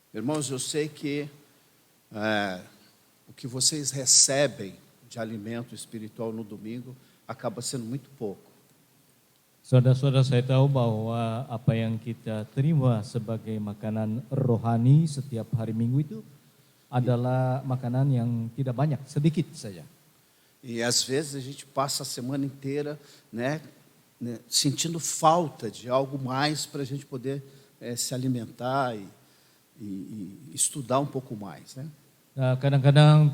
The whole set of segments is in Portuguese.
Irmãos, eu sei que o que vocês recebem de alimento espiritual no domingo acaba sendo muito pouco. Saudara-saudara, saya tahu bahwa apa yang kita terima sebagai makanan rohani setiap hari Minggu itu adalah makanan yang tidak banyak, sedikit saja. E às vezes a gente passa a semana inteira, sentindo falta de algo mais para a gente poder se alimentar e estudar um pouco mais, né? Kadang-kadang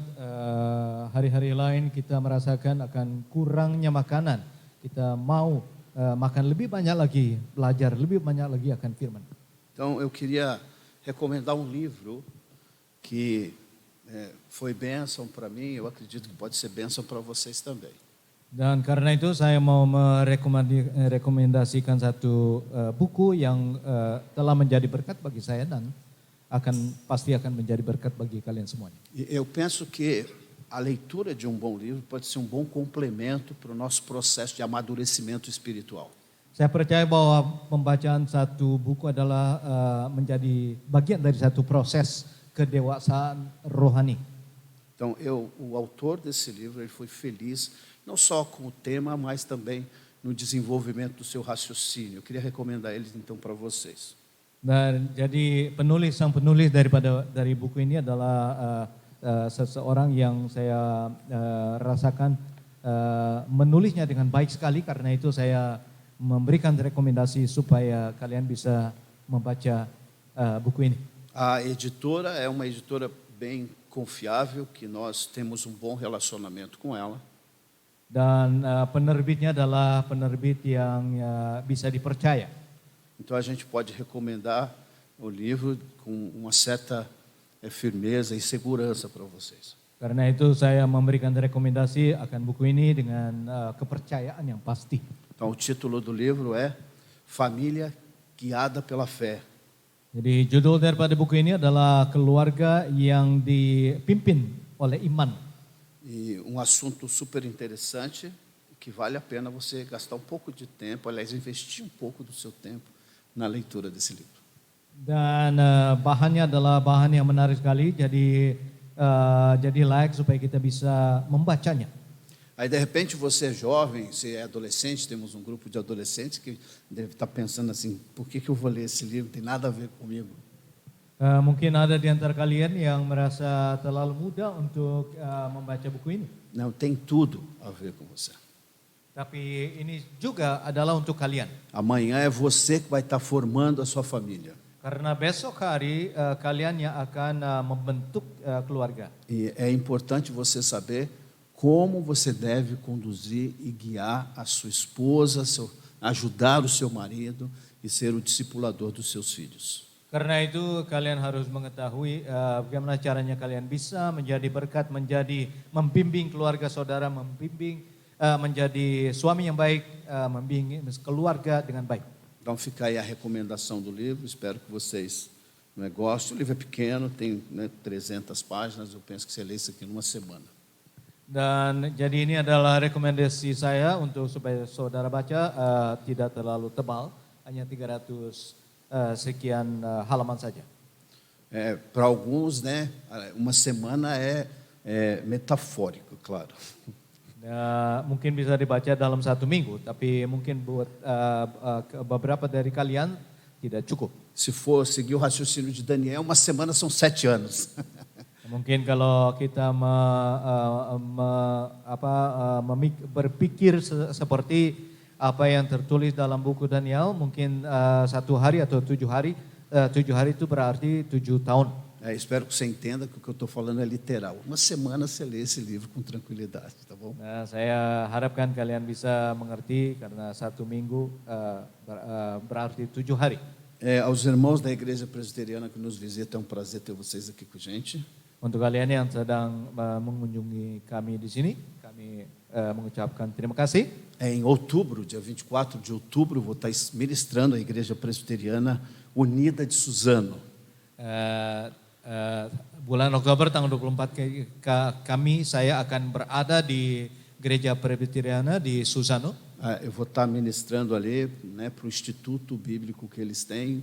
hari-hari lain kita merasakan akan kurangnya makanan. Kita mau makan lebih banyak lagi, belajar lebih banyak lagi akan firman. Então eu queria recomendar um livro que foi bênção para mim, eu acredito que pode ser bênção para vocês também. Dan karena itu saya mau merekomendasikan satu buku yang telah menjadi berkat bagi saya dan pasti akan menjadi berkat bagi kalian semuanya. Eu penso que a leitura de um bom livro pode ser um bom complemento para o nosso processo de amadurecimento espiritual. Saya percaya bahwa pembacaan satu buku adalah menjadi bagian dari satu proses kedewasaan rohani. Então, o autor desse livro ele foi feliz não só com o tema, mas também no desenvolvimento do seu raciocínio. Eu queria recomendar ele então para vocês. Dan jadi sang penulis dari buku ini adalah seseorang yang saya rasakan menulisnya dengan baik sekali, karena itu saya memberikan rekomendasi supaya kalian bisa membaca buku ini. A editora é uma editora bem confiável, que nós temos um bom relacionamento com ela. Dan penerbitnya adalah penerbit yang bisa dipercaya. Então a gente pode recomendar o livro com uma certa firmeza e segurança para vocês. Karena itu saya memberikan rekomendasi akan buku ini dengan kepercayaan yang pasti. Então o título do livro é Família Guiada pela Fé. Jadi judul daripada buku ini adalah Keluarga yang dipimpin oleh iman. E um assunto super interessante que vale a pena você gastar um pouco de tempo, aliás, investir um pouco do seu tempo na leitura desse livro. Dan bahannya adalah bahan yang menarik sekali, jadi layak supaya kita bisa membacanya. Aí de repente você é jovem, você é adolescente, temos um grupo de adolescentes que deve estar pensando assim, por que eu vou ler esse livro? Não tem nada a ver comigo. Mungkin ada di antara kalian yang merasa terlalu muda untuk membaca buku ini. Não, tem tudo a ver com você. Tapi ini juga adalah untuk kalian. Amanhã é você que vai estar formando a sua família. Karena besok hari kalian yang akan membentuk keluarga. E é importante você saber como você deve conduzir e guiar a sua esposa, ajudar o seu marido e ser o discipulador dos seus filhos. Karena itu kalian harus mengetahui bagaimana caranya kalian bisa menjadi berkat, membimbing keluarga saudara, menjadi suami yang baik, membimbing keluarga dengan baik. Então fica aí a recomendação do livro, espero que vocês gostem. O livro é pequeno, tem 300 páginas, eu penso que você lê isso aqui numa semana. Dan jadi ini adalah rekomendasi saya untuk supaya saudara baca, tidak terlalu tebal, hanya 300 sekian halaman saja. Para alguns, uma semana é metafórico, claro. Mungkin bisa dibaca dalam satu minggu, tapi mungkin buat beberapa dari kalian tidak cukup. Se for seguir o raciocínio de Daniel, uma semana são 7 anos. Mungkin kalau kita berpikir seperti apa yang tertulis dalam buku Daniel, mungkin 1 hari atau 7 hari, 7 hari itu berarti 7 tahun. Espero que você entenda que o que eu estou falando é literal. Uma semana você lê esse livro com tranquilidade, tá bom? Saya harapkan kalian bisa mengerti karena 1 minggu berarti 7 hari. Aos irmãos da Igreja Presbiteriana que nos visitam, é um prazer ter vocês aqui com a gente. Untuk kalian yang sedang mengunjungi kami di sini, kami mengucapkan terima kasih. Em outubro, dia 24 de outubro, vou estar ministrando a Igreja Presbiteriana Unida de Suzano. Bulan Oktober tanggal 24 saya akan berada di Gereja Presbiteriana di Suzano. Eu vou estar ministrando ali, para o Instituto Bíblico que eles têm,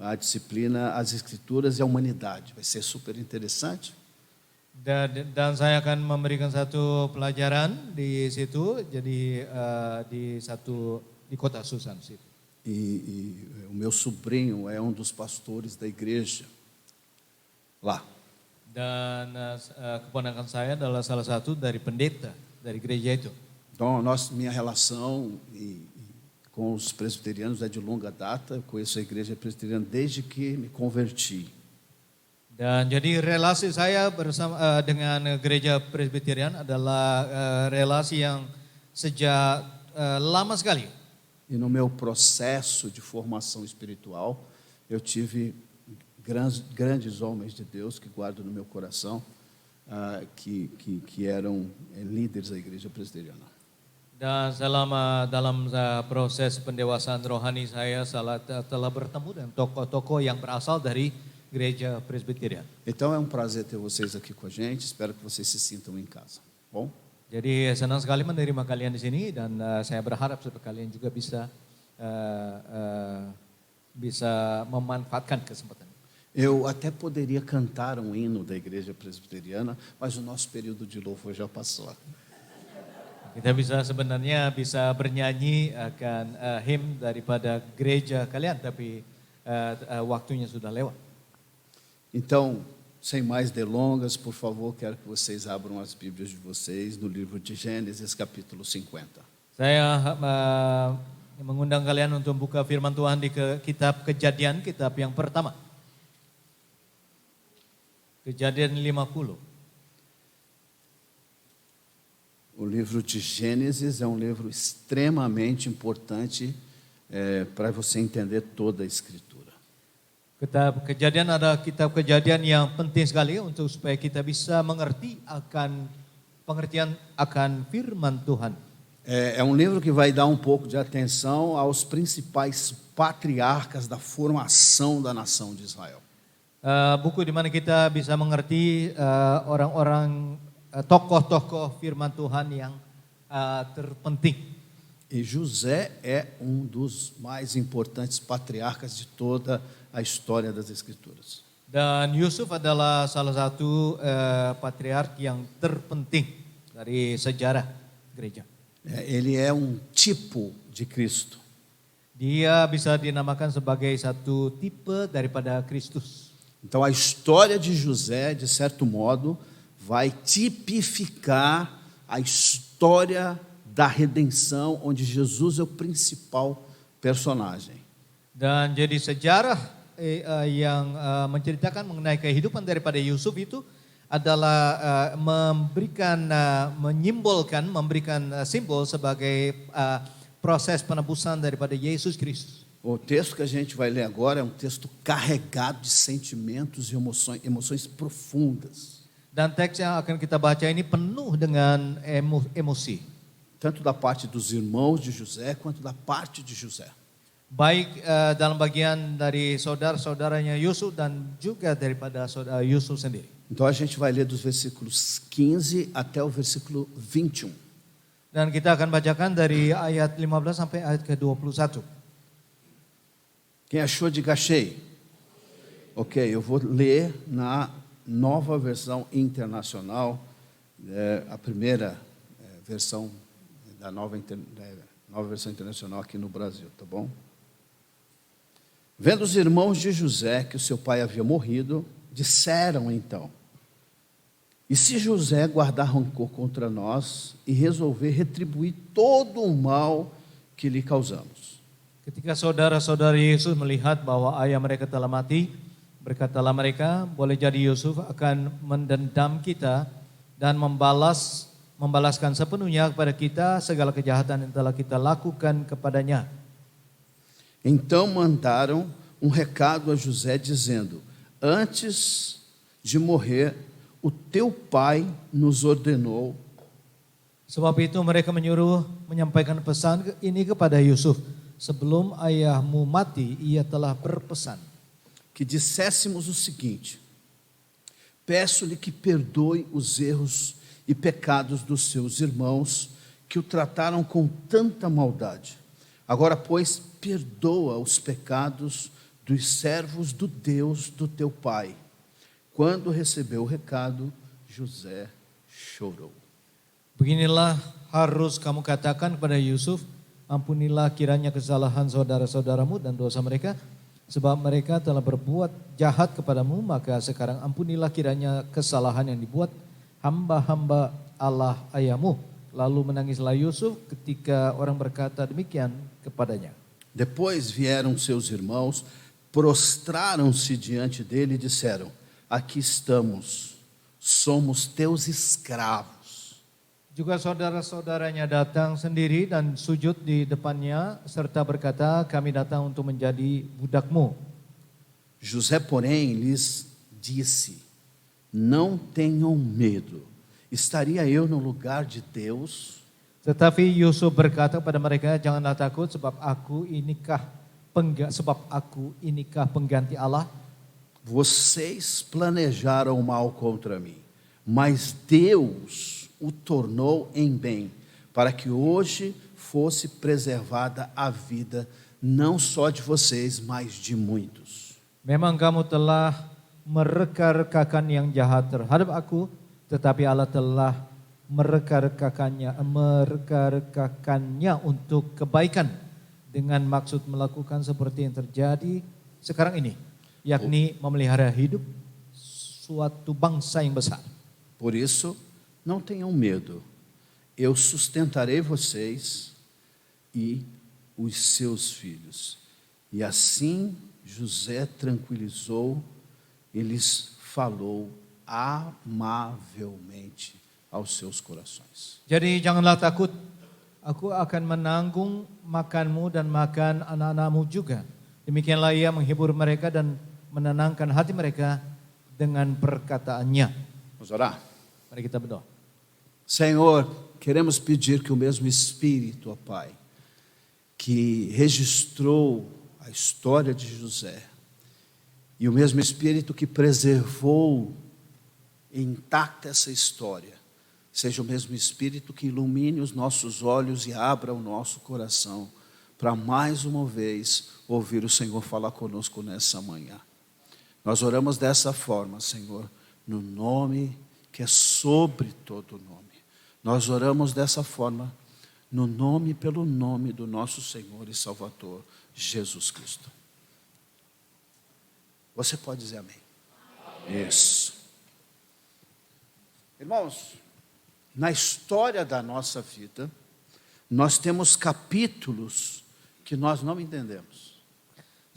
a disciplina As Escrituras e a Humanidade. Vai ser super interessante. Dan saya akan memberikan satu pelajaran di situ, jadi di kota Susan situ. E o meu sobrinho é um dos pastores da igreja lá. Dan keponakan saya adalah salah satu dari pendeta dari gereja itu. Então, minha relação com os presbiterianos é de longa data. Eu conheço a igreja presbiteriana desde que me converti. Dan jadi relasi saya dengan gereja Presbyterian adalah relasi yang sejak lama sekali. E no meu processo de formação espiritual, eu tive grandes homens de Deus que guardo no meu coração, que eram líderes da igreja presbiteriana. Dan dalam proses pendewasaan rohani saya telah bertemu dengan tokoh-tokoh yang berasal dari Gereja Presbyterian. Então é um prazer ter vocês aqui com a gente. Espero que vocês se sintam em casa. Bom? Jadi senang sekali menerima kalian di sini dan saya berharap supaya kalian juga bisa memanfaatkan kesempatan. Eu até poderia cantar um hino da Igreja Presbiteriana, mas o nosso período de louvor já passou. Kita sebenarnya bisa bernyanyi akan hymn daripada gereja kalian, tapi waktunya sudah lewat. Então, sem mais delongas, por favor, quero que vocês abram as Bíblias de vocês no livro de Gênesis, capítulo 50. Saya mengundang kalian untuk buka firman Tuhan di kitab Kejadian, kitab yang pertama. Kejadian 50. O livro de Gênesis é um livro extremamente importante para você entender toda a Escritura. Kitab Kejadian adalah kitab kejadian yang penting sekali untuk supaya kita bisa mengerti akan pengertian akan firman Tuhan. É um livro que vai dar um pouco de atenção aos principais patriarcas da formação da nação de Israel. Buku di mana kita bisa mengerti orang-orang tokoh-tokoh firman Tuhan yang terpenting. E José é um dos mais importantes patriarcas de toda a história das Escrituras. Dan Yusuf adalah salah satu patriark yang terpenting dari sejarah gereja. Ele é um tipo de Cristo. Dia bisa dinamakan sebagai satu tipe daripada Kristus. Então a história de José, de certo modo, vai tipificar a história da redenção, onde Jesus é o principal personagem. Dan jadi sejarah yang menceritakan mengenai kehidupan daripada Yusuf itu adalah memberikan simbol sebagai proses penebusan daripada Yesus Kristus. O texto que a gente vai ler agora é um texto carregado de sentimentos e emoções profundas. Dan teks yang akan kita baca ini penuh dengan emosi. Tanto da parte dos irmãos de José, quanto da parte de José. Baik dalam bagian dari saudara-saudaranya Yusuf dan juga daripada saudara Yusuf sendiri. Então a gente vai ler dos versículos 15 até o versículo 21. Dan kita akan bacakan dari ayat 15 sampai ayat ke-21. Quem achou, diga achei. Ok, eu vou ler na nova versão internacional, a primeira versão da nova versão internacional aqui no Brasil, tá bom? Vendo os irmãos de José que o seu pai havia morrido, disseram então: e se José guardar rancor contra nós e resolver retribuir todo o mal que lhe causamos? Ketika saudara-saudara Yesus melihat bahwa ayah mereka telah mati, berkatalah mereka, boleh jadi Yusuf akan mendendam kita dan membalaskan sepenuhnya kepada kita segala kejahatan yang telah kita lakukan kepadanya. Então mandaram um recado a José dizendo: antes de morrer, o teu pai nos ordenou. Sebab itu mereka menyampaikan pesan ini kepada Yusuf. Sebelum ayahmu mati, ia telah berpesan. Que disséssemos o seguinte: peço-lhe que perdoe os erros e pecados dos seus irmãos que o trataram com tanta maldade. Agora, pois, perdoa os pecados dos servos do Deus do teu pai. Quando recebeu o recado, José chorou. Beginilah harus kamu katakan kepada Yusuf, ampunilah kiranya kesalahan saudara-saudaramu dan dosa mereka, sebab mereka telah berbuat jahat kepadamu, maka sekarang ampunilah kiranya kesalahan yang dibuat hamba-hamba Allah ayahmu. Lalu menangislah Yusuf ketika orang berkata demikian kepadanya. Depois vieram seus irmãos, prostraram-se diante dele e disseram: aqui estamos, somos teus escravos. Juga saudara-saudaranya datang sendiri dan sujud di depannya serta berkata, kami datang untuk menjadi budakmu. José, porém, lhes disse: não tenham medo, estaria eu no lugar de Deus? Tetapi Yusuf berkata kepada mereka, janganlah takut sebab aku inikah pengganti Allah. Vocês planejaram mal contra mim, mas Deus o tornou em bem, para que hoje fosse preservada a vida, não só de vocês, mas de muitos. Memang kamu telah mereka-rekakan yang jahat terhadap aku, tetapi Allah telah mereka-rekakannya untuk kebaikan dengan maksud melakukan seperti yang terjadi sekarang ini, yakni memelihara hidup suatu bangsa yang besar. Por isso, não tenham medo, eu sustentarei vocês e os seus filhos. E assim José tranquilizou e lhes falou amavelmente aos seus corações. Jadi janganlah takut, aku akan menanggung makanmu dan makan anak-anakmu juga. Demikianlah ia menghibur mereka dan menenangkan hati mereka dengan perkataannya. Vamos orar? Mari kita berdoa. Senhor, queremos pedir que o mesmo Espírito, ó Pai, que registrou a história de José, e o mesmo Espírito que preservou intacta essa história, seja o mesmo Espírito que ilumine os nossos olhos e abra o nosso coração para mais uma vez ouvir o Senhor falar conosco nessa manhã. Nós oramos dessa forma, Senhor, no nome que é sobre todo nome. Nós oramos dessa forma, no nome, pelo nome do nosso Senhor e Salvador, Jesus Cristo. Você pode dizer amém? Isso. Irmãos, na história da nossa vida, nós temos capítulos que nós não entendemos.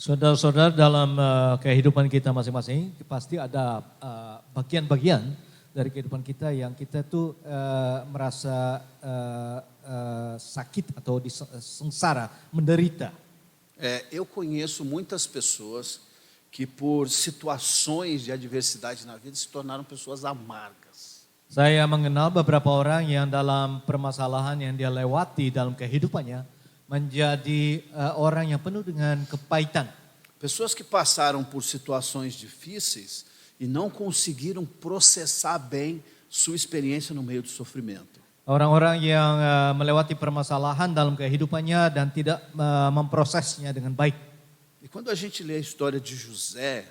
Saudara-saudara, dalam kehidupan kita masing-masing, pasti ada bagian-bagian dari kehidupan kita yang kita tuh merasa sakit atau sengsara, menderita. Eu conheço muitas pessoas que por situações de adversidade na vida se tornaram pessoas amargas. Saya mengenal beberapa orang yang dalam permasalahan yang dia lewati dalam kehidupannya menjadi orang yang penuh dengan kepahitan. Pessoas que passaram por situações difíceis e não conseguiram processar bem sua experiência no meio do sofrimento. Orang-orang yang melewati permasalahan dalam kehidupannya dan tidak memprosesnya dengan baik. E quando a gente lê a história de José,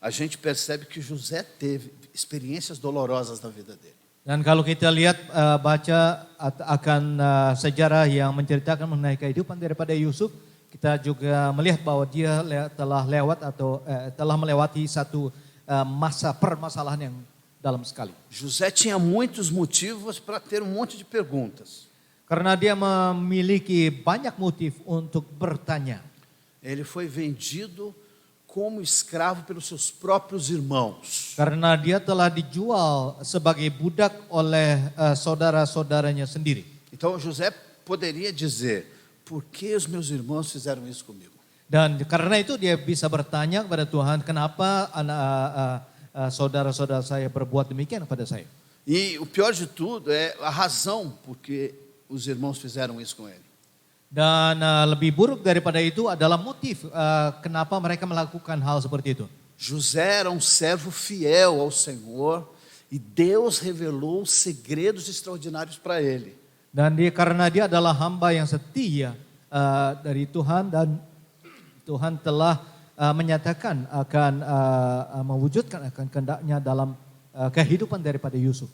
a gente percebe que José teve experiências dolorosas na vida dele. Dan kalau kita lihat baca akan sejarah yang menceritakan mengenai kehidupan daripada Yusuf, kita juga melihat bahwa dia telah lewat atau telah melewati satu masa permasalahan yang dalam sekali. José tinha muitos motivos para ter um monte de perguntas. Karena dia memiliki banyak motif untuk bertanya. Ele foi vendido como escravo pelos seus próprios irmãos. Karena dia telah dijual sebagai budak oleh saudara-saudaranya sendiri. Então José poderia dizer: por que os meus irmãos fizeram isso comigo? Dan karena itu dia bisa bertanya kepada Tuhan, kenapa saudara-saudara saya berbuat demikian kepada saya. E o pior de tudo é a razão por que os irmãos fizeram isso com ele. Dan lebih buruk daripada itu adalah motif kenapa mereka melakukan hal seperti itu. José era um servo fiel ao Senhor e Deus revelou segredos extraordinários para ele. Dan karena dia adalah hamba yang setia dari Tuhan dan Tuhan telah menyatakan akan mewujudkan akan kehendaknya dalam kehidupan daripada Yusuf.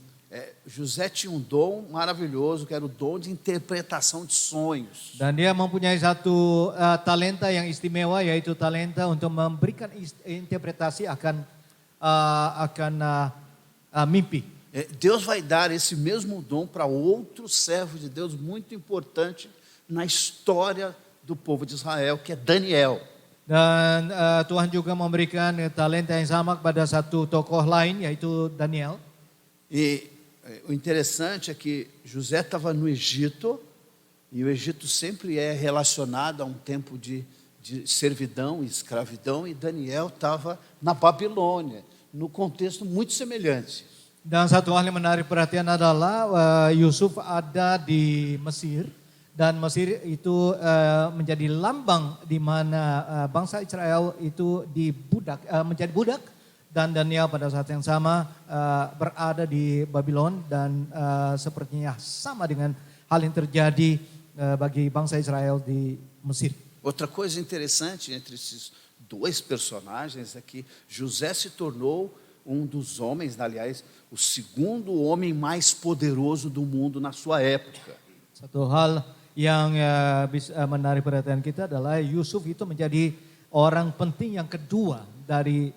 José tinha um dom maravilhoso, que era o dom de interpretação de sonhos. Dan dia mempunyai satu talenta yang istimewa, yaitu talenta untuk memberikan interpretasi akan mimpi. Deus vai dar esse mesmo dom para outro servo de Deus muito importante na história do povo de Israel, que é Daniel. Dan Tuhan juga memberikan talenta yang sama kepada satu tokoh lain, yaitu Daniel. E o interessante é que José estava no Egito, e o Egito sempre é relacionado a um tempo de servidão e escravidão, e Daniel estava na Babilônia, no contexto muito semelhante. Dan satu hal yang menarik perhatian adalah Yusuf ada di Mesir, dan Mesir itu menjadi lambang di mana bangsa Israel itu menjadi budak, dan Daniel pada saat yang sama berada di Babylon, dan sepertinya sama dengan hal yang terjadi bagi bangsa Israel di Mesir. Outra coisa interessante entre esses dois personagens é que José se tornou um dos homens, aliás, o segundo homem mais poderoso do mundo na sua época. Satu hal yang bisa menarik perhatian kita adalah Yusuf itu menjadi orang penting yang kedua dari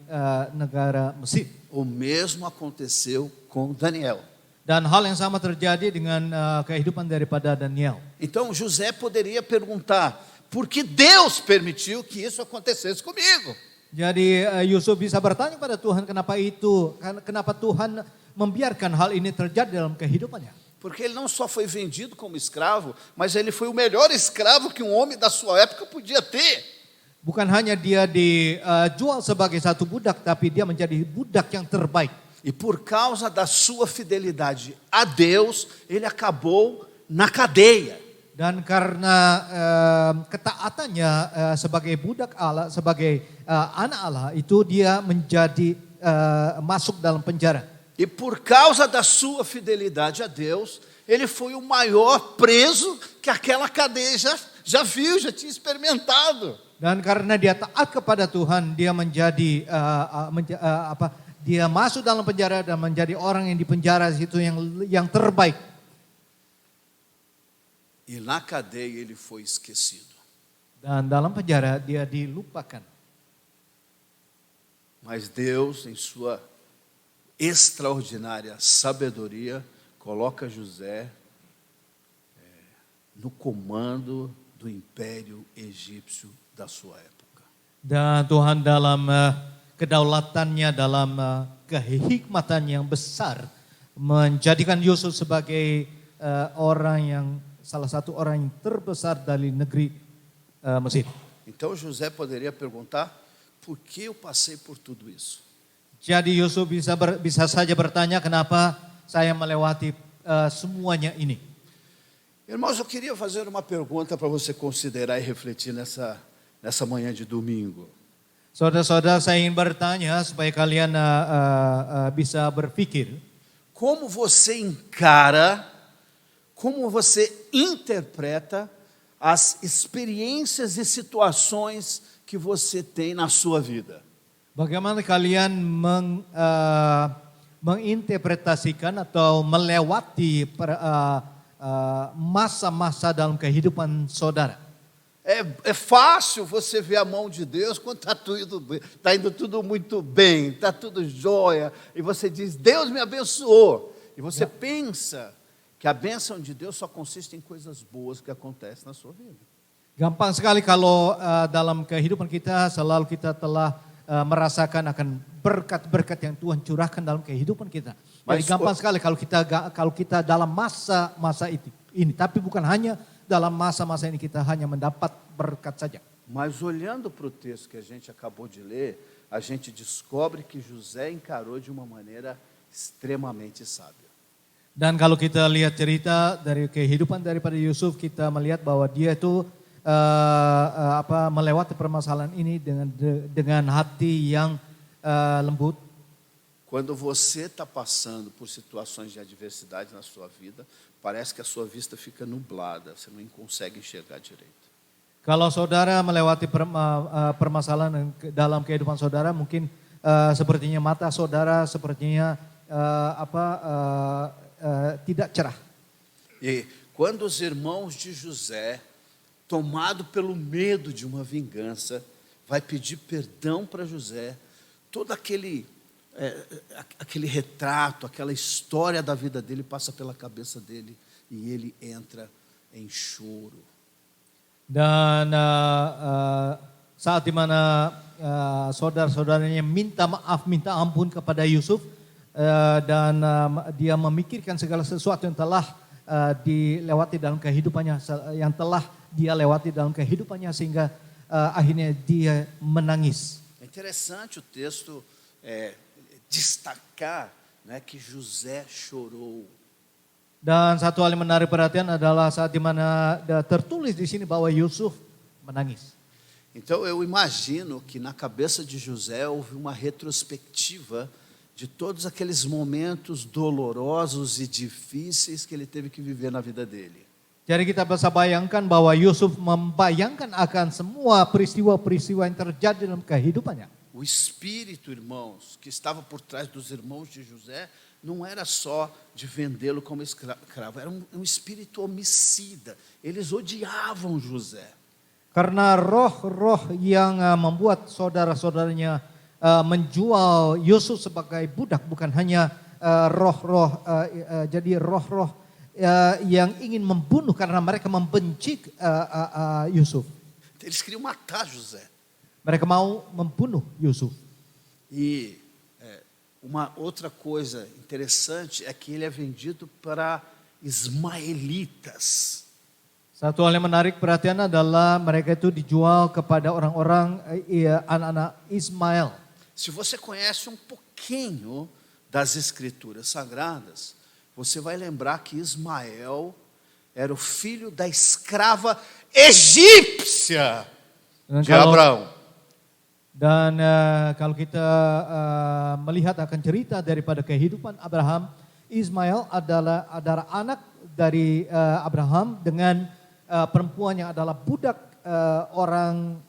negara Mesir. O mesmo aconteceu com Daniel. Dan hal yang sama terjadi dengan kehidupan daripada Daniel. Então José poderia perguntar, por que Deus permitiu que isso acontecesse comigo? Jadi Yusuf bisa bertanya pada Tuhan kenapa Tuhan membiarkan hal ini terjadi dalam kehidupannya. Porque ele não só foi vendido como escravo, mas ele foi o melhor escravo que um homem da sua época podia ter. Bukan hanya dia dijual sebagai satu budak, tapi dia menjadi budak yang terbaik. E por causa da sua fidelidade a Deus, ele acabou na cadeia. Dan karena ketaatannya sebagai budak Allah, sebagai anak Allah, itu dia menjadi masuk dalam penjara. E por causa da sua fidelidade a Deus, ele foi o maior preso que aquela cadeia já viu, já tinha experimentado. Dan karena dia taat kepada Tuhan, dia menjadi dia masuk dalam penjara dan menjadi orang yang di penjara itu yang terbaik. E na cadeia ele foi esquecido. Dan dalam penjara dia dilupakan. Mas Deus, em sua extraordinária sabedoria, coloca José no comando do império egípcio da sua época. Dan Tuhan dalam kedaulatannya, dalam kehikmatan yang besar, menjadikan Yusuf sebagai salah satu orang yang terbesar dari negeri Mesir. Então José poderia perguntar, por que eu passei por tudo isso? Jadi Yusuf bisa saja bertanya, kenapa saya melewati semuanya ini. Irmãos, eu queria fazer uma pergunta para você considerar e refletir nessa manhã de domingo. Saudara-saudara, saya ingin bertanya supaya kalian bisa berpikir. Como você encara, como você interpreta as experiências e situações que você tem na sua vida? Bagaimana kalian menginterpretasikan atau melewati masa-masa dalam kehidupan saudara? É fácil você ver a mão de Deus quando está indo tudo muito bem, está tudo jóia, e você diz, Deus me abençoou. E você pensa que a bênção de Deus só consiste em coisas boas que acontecem na sua vida. Gampang sekali kalau dalam kehidupan kita selalu kita telah merasakan akan berkat-berkat yang Tuhan curahkan dalam kehidupan kita. Jadi gampang sekali kalau kita dalam masa-masa ini. Tapi bukan hanya dalam masa-masa ini kita hanya mendapat berkat saja. Mas olhando para o texto que a gente acabou de ler, a gente descobre que José encarou de uma maneira extremamente sábia. Dan kalau kita lihat cerita dari kehidupan daripada Yusuf, kita melihat bahwa dia itu melewati permasalahan ini dengan hati yang lembut. Quando você está passando por situações de adversidade na sua vida, parece que a sua vista fica nublada, você não consegue enxergar direito. Kalau saudara melewati permasalahan dalam kehidupan saudara, mungkin sepertinya mata saudara sepertinya tidak cerah. E quando os irmãos de José, tomado pelo medo de uma vingança, vai pedir perdão para José, todo aquele retrato, aquela história da vida dele passa pela cabeça dele e ele entra em choro. Dan saat dimana saudara-saudaranya minta maaf, minta ampun kepada Yusuf, dan dia memikirkan segala sesuatu yang telah dilewati dalam kehidupannya, yang telah dia lewati dalam kehidupannya, sehingga akhirnya dia menangis. É interessante o texto destacar, né, que José chorou. Dan satu hal yang menarik perhatian adalah saat dimana tertulis di sini bahwa Yusuf menangis. Então eu imagino que na cabeça de José houve uma retrospectiva de todos aqueles momentos dolorosos e difíceis que ele teve que viver na vida dele. Jadi kita bisa bayangkan bahwa Yusuf membayangkan akan semua peristiwa-peristiwa yang terjadi dalam kehidupannya. O espírito, irmãos, que estava por trás dos irmãos de José, não era só de vendê-lo como escravo, era um espírito homicida. Eles odiavam José. Karena roh-roh yang membuat saudara-saudaranya menjual Yusuf sebagai budak, bukan hanya jadi roh-roh yang ingin membunuh karena mereka membenci Yusuf. Eles queriam matar José. Mereka mau membunuh Yusuf. E uma outra coisa interessante é que ele é vendido para ismaelitas. Satu hal yang menarik perhatian adalah mereka itu dijual kepada orang-orang anak-anak Ismail. Se você conhece um pouquinho das escrituras sagradas, você vai lembrar que Ismael era o filho da escrava egípcia de Abraão. Dan kalau kita melihat akan cerita daripada kehidupan Abraham, Ismail adalah anak dari Abraham dengan perempuan yang adalah budak orang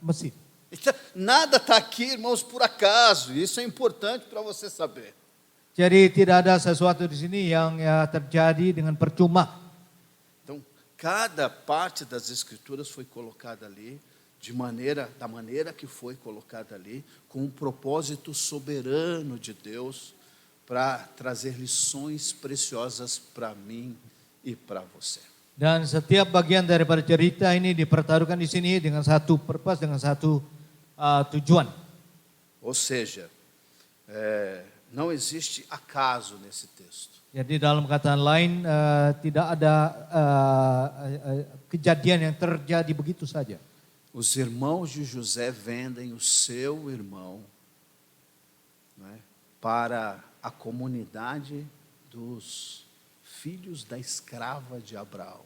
Mesir. Então, nada está aqui, irmãos, por acaso. Isso é importante para você saber. Jadi tidak ada sesuatu di sini yang terjadi dengan percuma. Então, cada parte das escrituras foi colocada ali da maneira que foi colocada ali, com um propósito soberano de Deus para trazer lições preciosas para mim e para você. Dan setiap bagian daripada cerita ini dipertaruhkan di sini dengan satu purpose, dengan satu tujuan. Ou seja, não existe acaso nesse texto. Jadi dalam kataan lain tidak ada kejadian yang terjadi begitu saja. Os irmãos de José vendem o seu irmão, né, para a comunidade dos filhos da escrava de Abraão.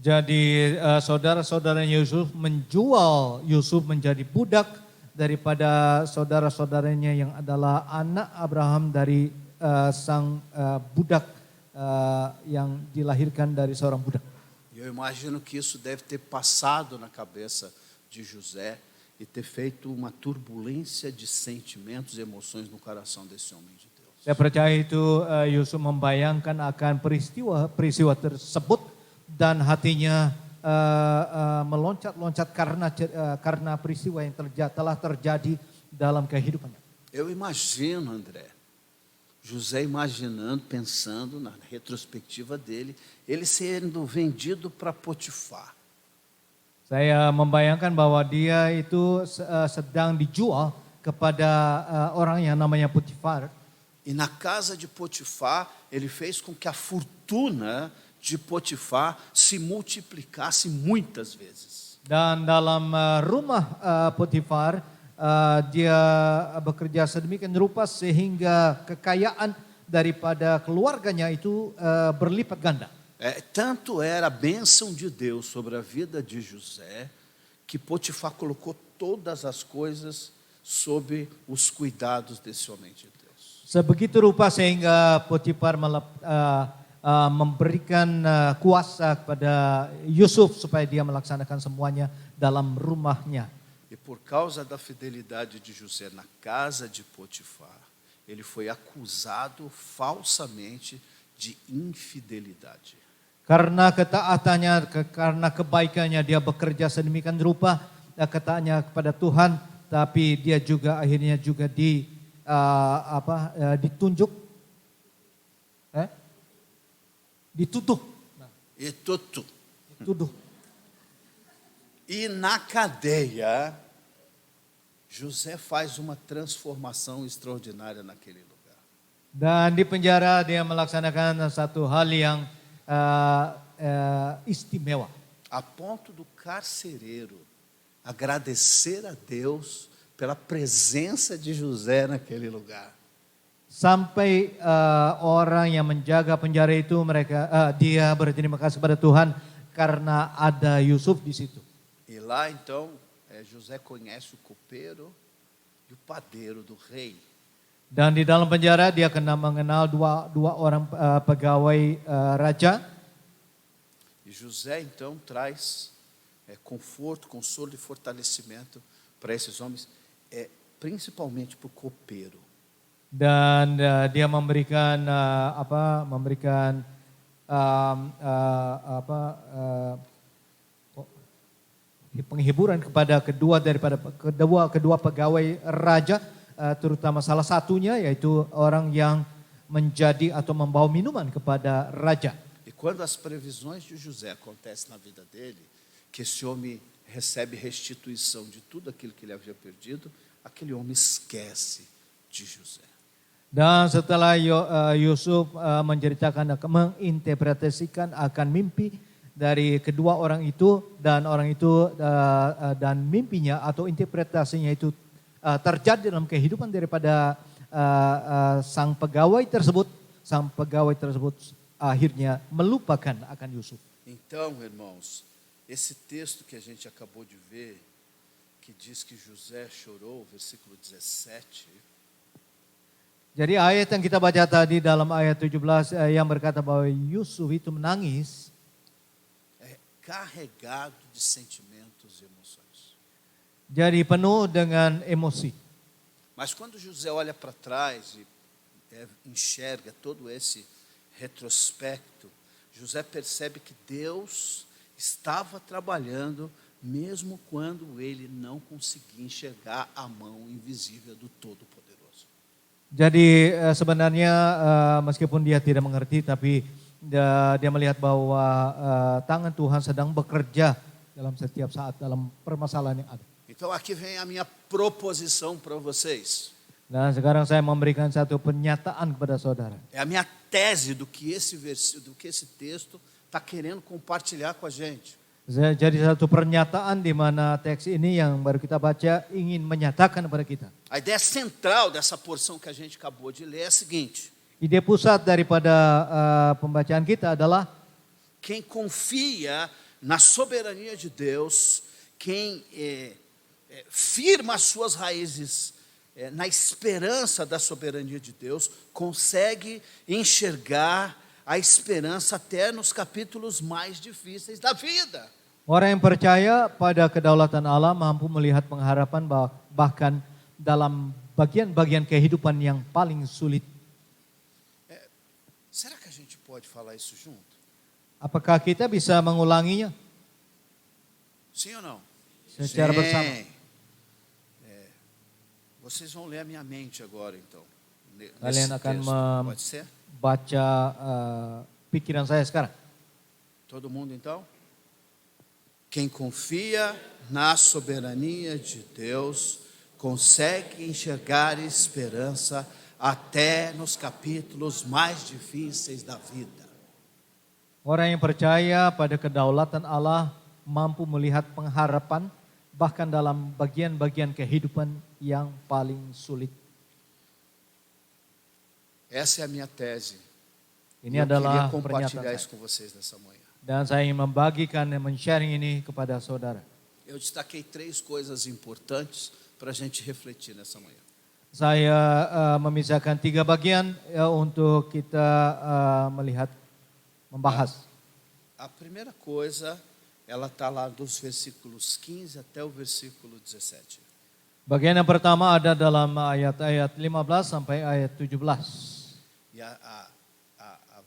Jadi saudara-saudara Yusuf menjual Yusuf menjadi budak daripada saudara-saudaranya yang adalah anak Abraham dari sang budak yang dilahirkan dari seorang budak. Eu imagino que isso deve ter passado na cabeça de José e ter feito uma turbulência de sentimentos e emoções no coração desse homem de Deus. Saya percaya itu Yusuf membayangkan akan peristiwa tersebut dan hatinya meloncat-loncat karena peristiwa yang telah terjadi dalam kehidupannya. Eu imagino, André, José imaginando, pensando na retrospectiva dele, ele sendo vendido para Potifar. Saya membayangkan bahwa dia itu sedang dijual kepada orang yang namanya Potifar. E na casa de Potifar, ele fez com que a fortuna de Potifar se multiplicasse muitas vezes. Dan dalam rumah Potifar, dia bekerja sedemikian rupa sehingga kekayaan daripada keluarganya itu berlipat ganda. Tanto era a bênção de Deus sobre a vida de José, que Potifar colocou todas as coisas sob os cuidados desse homem de Deus. Sebegitu rupa sehingga Potifar memberikan kuasa kepada Yusuf supaya dia melaksanakan semuanya dalam rumahnya. E por causa da fidelidade de José na casa de Potifar, ele foi acusado falsamente de infidelidade. Karena ketaatannya, karena kebaikannya dia bekerja sedemikian rupa, ketaatannya kepada Tuhan, tapi dia juga akhirnya juga ditunjuk, dituduh. E tudo. Dituduh. E na cadeia, José faz uma transformação extraordinária naquele lugar. Dan di penjara dia melaksanakan satu hal yang istimewa. A ponto do carcereiro agradecer a Deus pela presença de José naquele lugar. Sampai orang yang menjaga penjara itu dia berterima kasih kepada Tuhan karena ada Yusuf di situ. E lá então José conhece o copeiro e o padeiro do rei. Dan di dalam penjara dia kena mengenal dua orang pegawai raja. E José então traz conforto, consolo e fortalecimento para esses homens, principalmente para o copeiro. Dan dia memberikan penghiburan kepada kedua pegawai raja, terutama salah satunya yaitu orang yang menjadi atau membawa minuman kepada raja. E quando as previsões de José acontecem na vida dele, que esse homem recebe restituição de tudo aquilo que ele havia perdido, aquele homem esquece de José. Dan setelah Yusuf menginterpretasikan akan mimpi dari kedua orang itu, dan orang itu dan mimpinya atau interpretasinya itu terjadi dalam kehidupan daripada sang pegawai tersebut akhirnya melupakan akan Yusuf. Então, irmãos, esse texto que a gente acabou de ver, que diz que José chorou, versículo 17. Jadi ayat yang kita baca tadi dalam ayat 17 yang berkata bahwa Yusuf itu menangis, carregado de sentimentos e emoções. Jadi penuh dengan emosi. Mas quando José olha para trás e enxerga todo esse retrospecto, José percebe que Deus estava trabalhando mesmo quando ele não conseguia enxergar a mão invisível do Todo-Poderoso. Jadi sebenarnya meskipun dia tidak mengerti, tapi dia melihat bahwa tangan Tuhan sedang bekerja dalam setiap saat dalam permasalahan yang ada. Então aqui vem a minha proposição para vocês. Nah, sekarang saya memberikan satu pernyataan kepada saudara. É a minha tese do que esse texto está querendo compartilhar com a gente. Jadi satu pernyataan di mana teks ini yang baru kita baca ingin menyatakan kepada kita. A ideia central dessa porção que a gente acabou de ler é a seguinte: ide pusat daripada pembacaan kita adalah quem confia na soberania de Deus, quem firma as suas raízes na esperança da soberania de Deus, consegue enxergar a esperança até nos capítulos mais difíceis da vida. Orang yang percaya pada kedaulatan Allah mampu melihat pengharapan bahkan dalam bagian-bagian kehidupan yang paling sulit. Será que a gente pode falar isso junto? Apakah kita bisa mengulanginya? Sim ou não? Secara bersama. Vocês vão ler a minha mente agora, então. Kalian akan Pode ser? membaca pikiran saya sekarang. Todo mundo, então? Quem confia na soberania de Deus consegue enxergar esperança até nos capítulos mais difíceis da vida. Orang yang percaya pada kedaulatan Allah mampu melihat pengharapan bahkan dalam bagian-bagian kehidupan yang paling sulit. Essa é a minha tese. Ini adalah queria compartilhar pernyataan isso com vocês nessa manhã. Dan saya ingin membagikan dan men-sharing ini kepada saudara. Eu destaquei 3 coisas importantes para a gente refletir nessa manhã. Saya memisahkan 3 bagian untuk kita melihat membahas. A primeira coisa, ela está lá dos versículos 15 até o versículo 17. Bagian yang pertama ada dalam ayat-ayat 15 sampai ayat 17. E a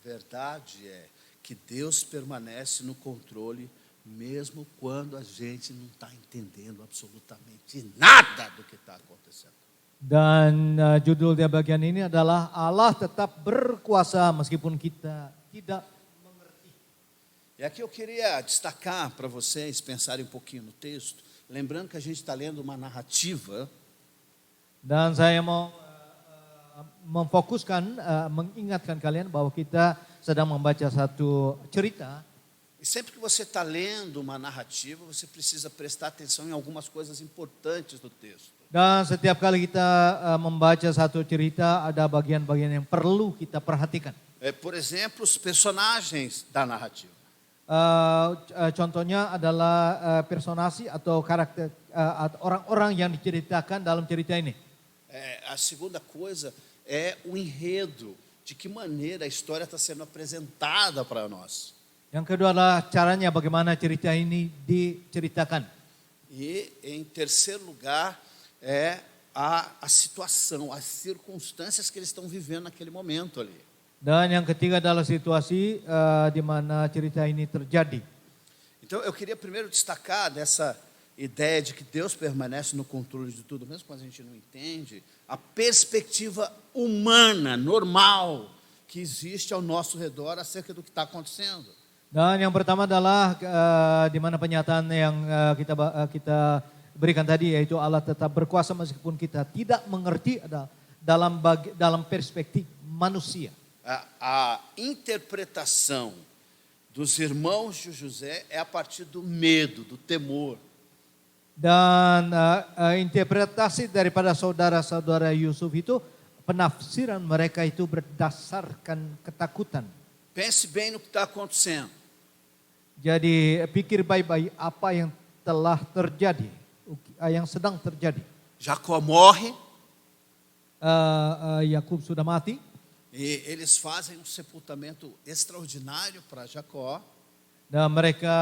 verdade é que Deus permanece no controle mesmo quando a gente não está entendendo absolutamente nada do que está acontecendo. Dan judul dia bagian ini adalah Allah tetap berkuasa meskipun kita tidak mengerti. E aqui eu queria destacar para vocês pensarem um pouquinho no texto, lembrando que a gente está lendo uma narrativa. Dan saya mau memfokuskan, mengingatkan kalian bahwa kita sedang membaca satu cerita. E sempre que você está lendo uma narrativa, você precisa prestar atenção em algumas coisas importantes do texto. Dan setiap kali kita membaca satu cerita, ada bagian-bagian yang perlu kita perhatikan. Por exemplo, os personagens da narrativa. Contohnya adalah personasi atau karakter orang-orang yang diceritakan dalam cerita ini. A segunda coisa é o enredo, de que maneira a história está sendo apresentada para nós. Yang kedua adalah caranya bagaimana cerita ini diceritakan. E em terceiro lugar é a situação, as circunstâncias que eles estão vivendo naquele momento ali. Dan yang ketiga adalah situasi di mana cerita ini terjadi. Então eu queria primeiro destacar dessa ideia de que Deus permanece no controle de tudo, mesmo quando a gente não entende, a perspectiva humana, normal, que existe ao nosso redor acerca do que está acontecendo. Dan yang pertama adalah di mana penyataan yang kita berikan tadi, yaitu Allah tetap berkuasa meskipun kita tidak mengerti dalam perspektif manusia. A interpretação dos irmãos de José é a partir do medo, do temor. Dan interpretasi daripada saudara-saudara Yusuf itu, penafsiran mereka itu berdasarkan ketakutan. Pense bem no que está acontecendo. Jadi pikir baik-baik apa yang telah terjadi, yang sedang terjadi. Jacó morre. Yakub sudah mati. E eles fazem um sepultamento extraordinário para Jacó. Dan mereka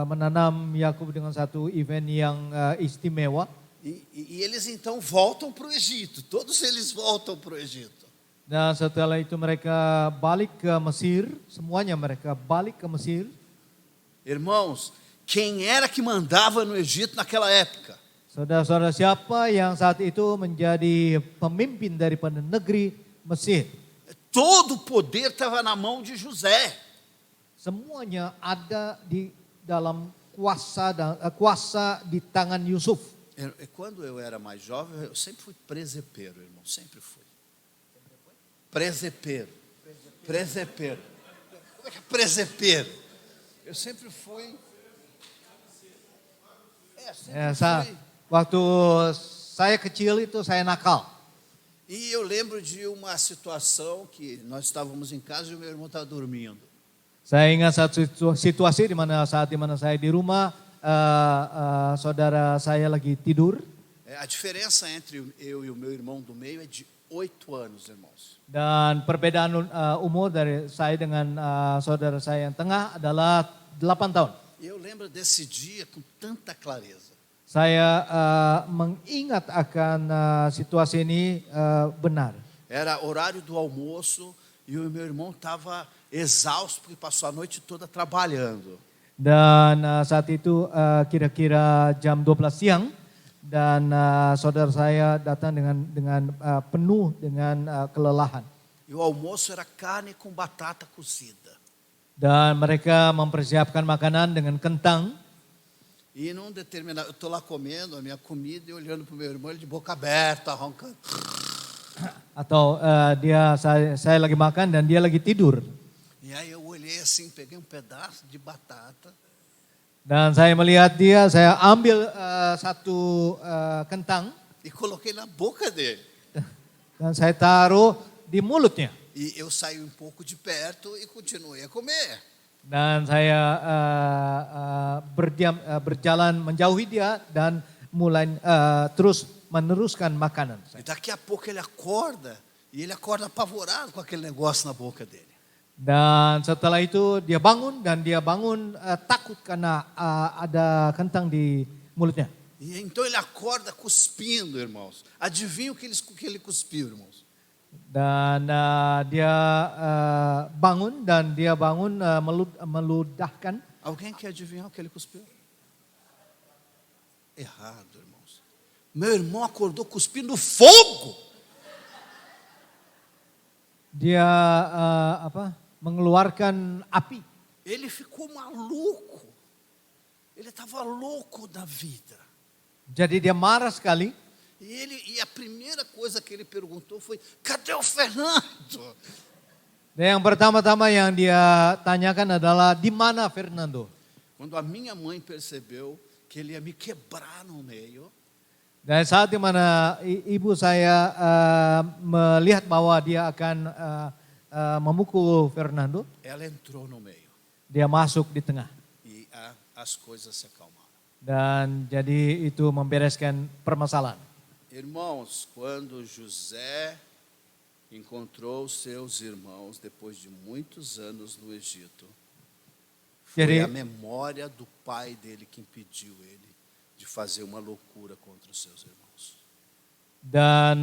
menanam Yakub dengan satu event yang istimewa. E eles então voltam para o Egito. Todos eles voltam para o Egito. Dan setelah itu mereka balik ke Mesir. Semuanya mereka balik ke Mesir. Irmãos, quem era que mandava no Egito naquela época? Saudara-saudara, siapa yang saat itu menjadi pemimpin daripada negeri Mesir? Todo o poder estava na mão de José. Semuanya ada di dalam kuasa di tangan Yusuf. Quando eu era mais jovem, eu sempre fui presepeiro, irmão, sempre fui. Presepeiro. Presepeiro. Como é que é presepeiro? Eu sempre fui. Waktu saya kecil itu saya nakal. E eu lembro de uma situação que nós estávamos em casa e o meu irmão estava dormindo. Saya ingat satu situasi di mana saya di rumah, saudara saya lagi tidur. A diferença entre eu e o meu irmão do meio é de 8 anos, irmãos. Dan perbedaan umur dari saya dengan saudara saya yang tengah adalah 8 tahun. Eu lembro desse dia com tanta clareza. Saya mengingat akan situasi ini benar. Era horário do almoço e o meu irmão estava exausto porque passou a noite toda trabalhando. Dan saat itu kira-kira jam 12 siang dan saudara saya datang dengan penuh dengan kelelahan. E o almoço era carne com batata cozida. Dan mereka mempersiapkan makanan dengan kentang. E num determinado, eu estou lá comendo a minha comida e olhando para o meu irmão, ele de boca aberta, roncando. Atau saya lagi makan dan dia lagi tidur. E aí eu olhei assim, peguei um pedaço de batata. Dan saya melihat dia, saya ambil satu kentang. E coloquei na boca dele. Dan saya taruh di mulutnya. E eu saí um pouco de perto e continuei a comer. Dan saya berjalan menjauhi dia dan mulai terus meneruskan makanan. E daqui a pouco ele acorda, e ele acorda apavorado com aquele negócio na boca dele. Dan setelah itu dia bangun dan dia bangun takut karena ada kentang di mulutnya. E então ele acorda cuspindo, irmãos. Adivinha o que ele cuspiu, irmãos? Dan dia bangun dan dia bangun meludahkan. Alguém quer adivinhar o que ele cuspiu? Errado, irmãos. Meu irmão acordou cuspindo fogo. Dia mengeluarkan api. Ele ficou maluco. Ele estava louco da vida. Jadi dia marah sekali. E a primeira coisa que ele perguntou foi: cadê o Fernando? Dan yang pertama-tama yang dia tanyakan adalah di mana Fernando? Quando a minha mãe percebeu que ele ia me quebrar no meio, Dan saat di mana ibu saya melihat bahwa dia akan memukul Fernando, ela entrou no meio dia masuk di tengah. e as coisas se acalmaram. Dan jadi itu membereskan permasalahan. Irmãos, quando José encontrou seus irmãos depois de muitos anos no Egito, foi a memória do pai dele que impediu ele de fazer uma loucura contra os seus irmãos. Dan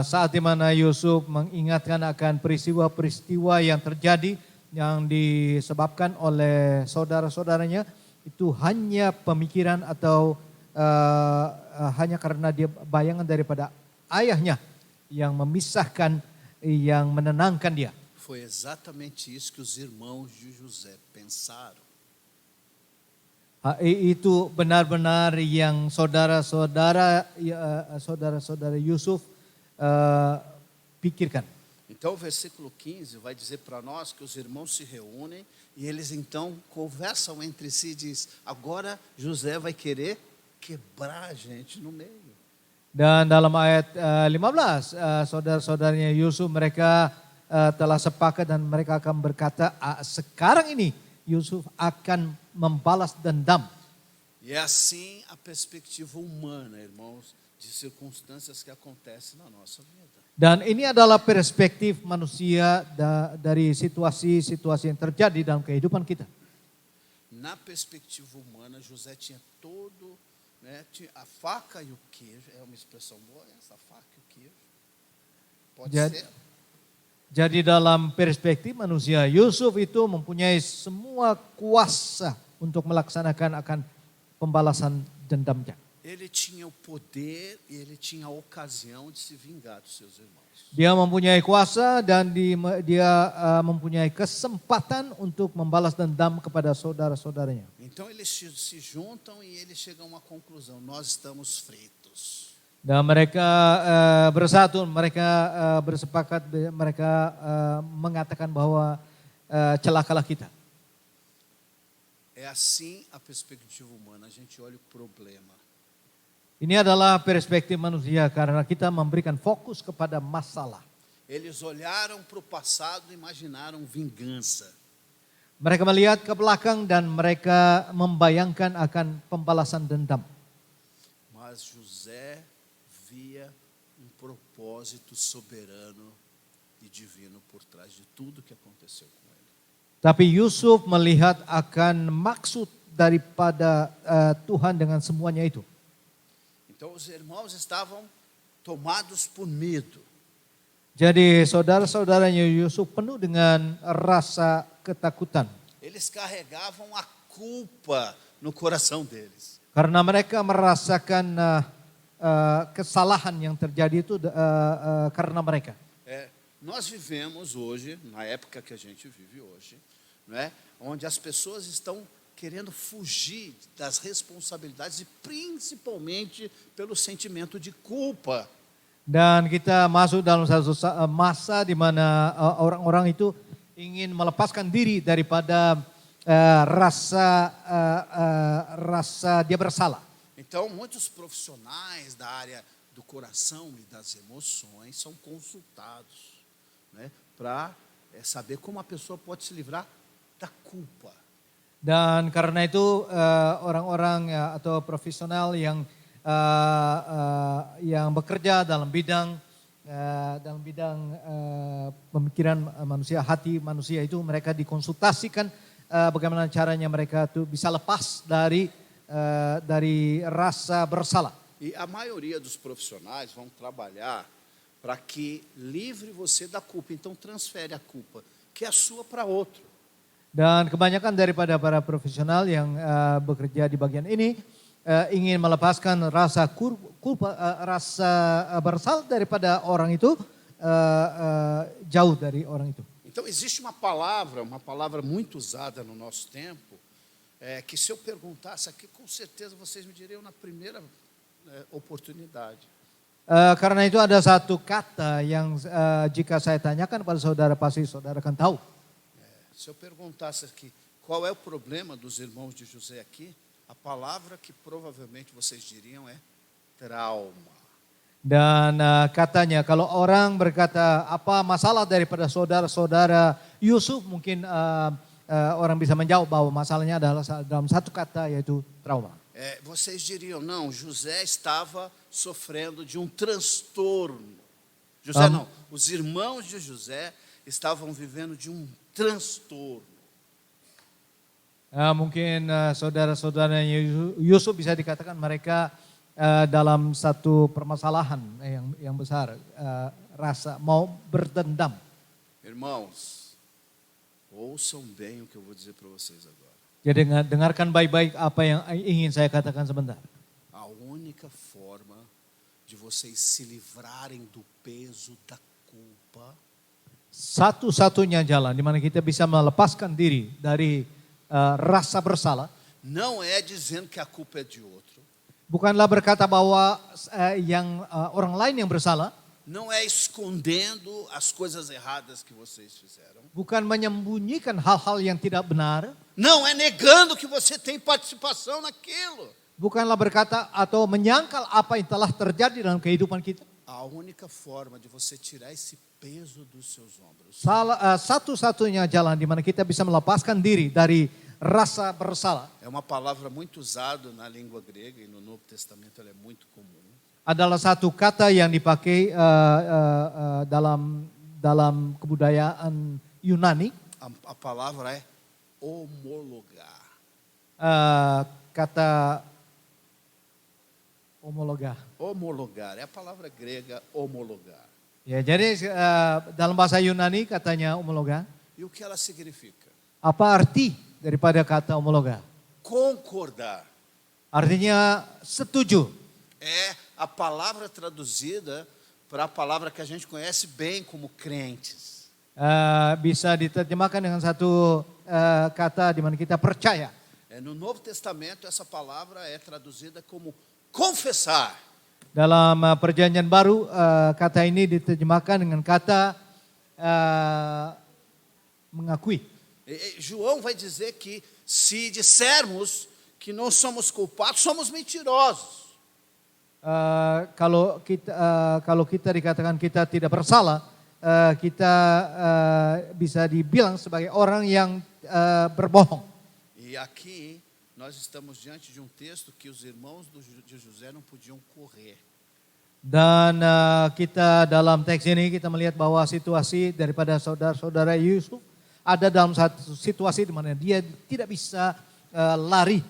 saat di mana Yusuf mengingatkan akan peristiwa-peristiwa yang terjadi yang disebabkan oleh saudara-saudaranya, itu hanya pemikiran atau hanya karena dia bayangan daripada ayahnya yang memisahkan, yang menenangkan dia. Foi exatamente isso que os irmãos de José pensaram. Itu benar-benar yang saudara-saudara Yusuf pikirkan. Então o versículo 15 vai dizer para nós que os irmãos se reúnem e eles então conversam entre si e diz: agora José vai querer quebrar a gente no meio. Dan dalam ayat 15 saudara-saudaranya Yusuf mereka telah sepakat dan mereka akan berkata, sekarang ini Yusuf akan membalas dendam. E é assim a perspectiva humana, irmãos, de circunstâncias que acontecem na nossa vida. Dan ini adalah perspektif manusia dari situasi-situasi yang terjadi dalam kehidupan kita. Na perspectiva humana, José tinha todo, tinha a faca e o queijo. É uma expressão boa essa, faca e o queijo? Pode ser. Jadi dalam perspektif manusia, Yusuf itu mempunyai semua kuasa untuk melaksanakan akan pembalasan dendamnya. Ele tinha o poder e ele tinha a ocasião de se vingar dos seus irmãos. Dia mempunyai kuasa dan dia mempunyai kesempatan untuk membalas dendam kepada saudara-saudaranya. Então eles se juntam e eles chegam a uma conclusão: nós estamos fritos. Dan mereka bersatu, mereka bersepakat, mereka mengatakan bahwa celakalah kita. É assim a perspectiva humana, a gente olha o problema. Ini adalah perspektif manusia karena kita memberikan fokus kepada masalah. Eles olharam para o passado e imaginaram vingança. Mereka melihat ke belakang dan mereka membayangkan akan pembalasan dendam. Mas José via propósito soberano e divino por trás de tudo que aconteceu com ele. Tapi Yusuf melihat akan maksud daripada Tuhan dengan semuanya itu. Então os irmãos estavam tomados por medo. Jadi saudara-saudaranya Yusuf penuh dengan rasa ketakutan. Eles carregavam a culpa no coração deles. Karena mereka merasakan kesalahan yang terjadi itu karena mereka. Nós vivemos hoje, na época que a gente vive hoje, não é? Onde as pessoas estão querendo fugir das responsabilidades e principalmente pelo sentimento de culpa. Dan kita masuk dalam satu masa di mana orang-orang itu ingin melepaskan diri daripada rasa dia bersalah. Então, muitos profissionais da área do coração e das emoções são consultados, né, para saber como a pessoa pode se livrar da culpa. Dan karena itu orang-orang atau profesional yang bekerja dalam bidang dalam bidang pemikiran manusia, hati manusia itu mereka dikonsultasikan bagaimana caranya mereka tuh bisa lepas dari rasa bersalah. E a maioria dos profissionais vão trabalhar para que livre você da culpa. Então transfere a culpa, que é sua, para outro. Dan kebanyakan daripada para profesional yang bekerja di bagian ini ingin melepaskan rasa kulpa, rasa bersalah daripada orang itu jauh dari orang itu. Então existe uma palavra muito usada no nosso tempo, que se eu perguntasse aqui, com certeza vocês me diriam na primeira oportunidade. Karena itu ada satu kata yang jika saya tanyakan pada saudara pasti saudara akan tahu. Se eu perguntasse aqui, qual é o problema dos irmãos de José aqui, a palavra que provavelmente vocês diriam é trauma. Dan katanya kalau orang berkata apa masalah daripada saudara-saudara Yusuf, mungkin orang bisa menjawab bahwa masalahnya adalah dalam satu kata yaitu trauma. Vocês diriam, não, José estava sofrendo de um transtorno. José não, os irmãos de José estavam vivendo de um transtorno. Mungkin saudara-saudara Yusuf bisa dikatakan mereka dalam satu permasalahan yang besar, rasa mau berdendam. Irmãos, ouçam bem o que eu vou dizer para vocês agora. Jadi dengarkan baik-baik apa yang ingin saya katakan sebentar. A única forma de vocês se livrarem do peso da culpa, satu-satunya jalan di mana kita bisa melepaskan diri dari rasa bersalah, não é dizendo que a culpa é de outro. Bukanlah berkata bahwa orang lain yang bersalah. Não é escondendo as coisas erradas que vocês fizeram. Bukan menyembunyikan hal-hal yang tidak benar. Não é negando que você tem participação naquilo. Bukanlah berkata atau menyangkal apa yang telah terjadi dalam kehidupan kita. A única forma de você tirar esse peso dos seus ombros. Satu-satunya jalan di mana kita bisa melepaskan diri dari rasa bersalah. É uma palavra muito usada na língua grega e no Novo Testamento ela é muito comum. Adalah satu kata yang dipakai dalam kebudayaan Yunani. A palavra é homologar. Kata homologar. Homologar é a palavra grega homologar. Ya, jadi dalam bahasa Yunani katanya homologar. E o que ela significa? Apa arti daripada kata homologar? Concordar. Artinya setuju. É a palavra traduzida para a palavra que a gente conhece bem como crentes. Bisa diterjemahkan dengan satu kata di mana kita percaya. No Novo Testamento essa palavra é traduzida como confessar. Dalam perjanjian baru kata ini diterjemahkan dengan kata mengakui. João vai dizer que se dissermos que não somos culpados, somos mentirosos. Kalau kita dikatakan kita tidak bersalah, kita bisa dibilang sebagai orang yang berbohong. E aqui nós estamos diante de um texto que os irmãos de José não podiam correr. Dan kita dalam teks ini kita melihat bahwa situasi daripada saudara-saudara Yusuf ada dalam satu situasi di mana dia tidak bisa lari.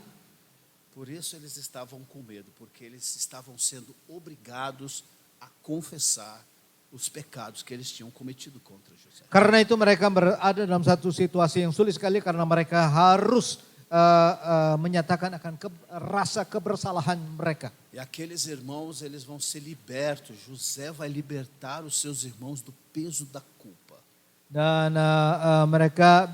Por isso eles estavam com medo, porque eles estavam sendo obrigados a confessar os pecados que eles tinham cometido contra José. Karena itu mereka berada dalam satu situasi yang sulit sekali karena mereka harus menyatakan akan rasa kebersalahan mereka. E aqueles irmãos, eles vão ser libertos. José vai libertar os seus irmãos do peso da culpa. Dan mereka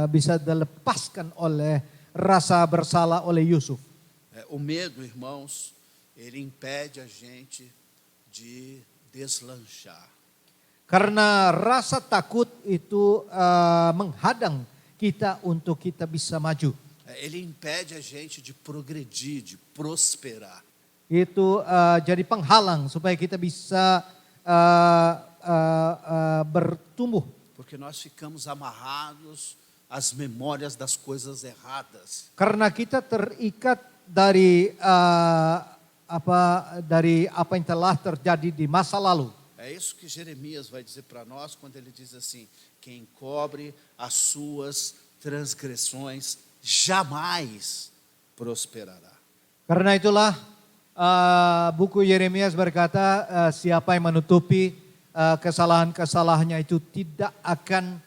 bisa dilepaskan oleh rasa bersalah oleh Yusuf. O medo, irmãos, ele impede a gente de deslanchar. Karena rasa takut itu menghadang kita untuk kita bisa maju. Ele impede a gente de progredir, de prosperar. Itu jadi penghalang supaya kita bisa bertumbuh. Porque nós ficamos amarrados às memórias das coisas erradas. Karena kita terikat dari apa yang telah terjadi di masa lalu. É isso que Jeremias vai dizer para nós quando ele diz assim: quem encobre as suas transgressões jamais prosperará. Karena itulah buku Yeremias berkata siapa yang menutupi kesalahan-kesalahannya itu tidak akan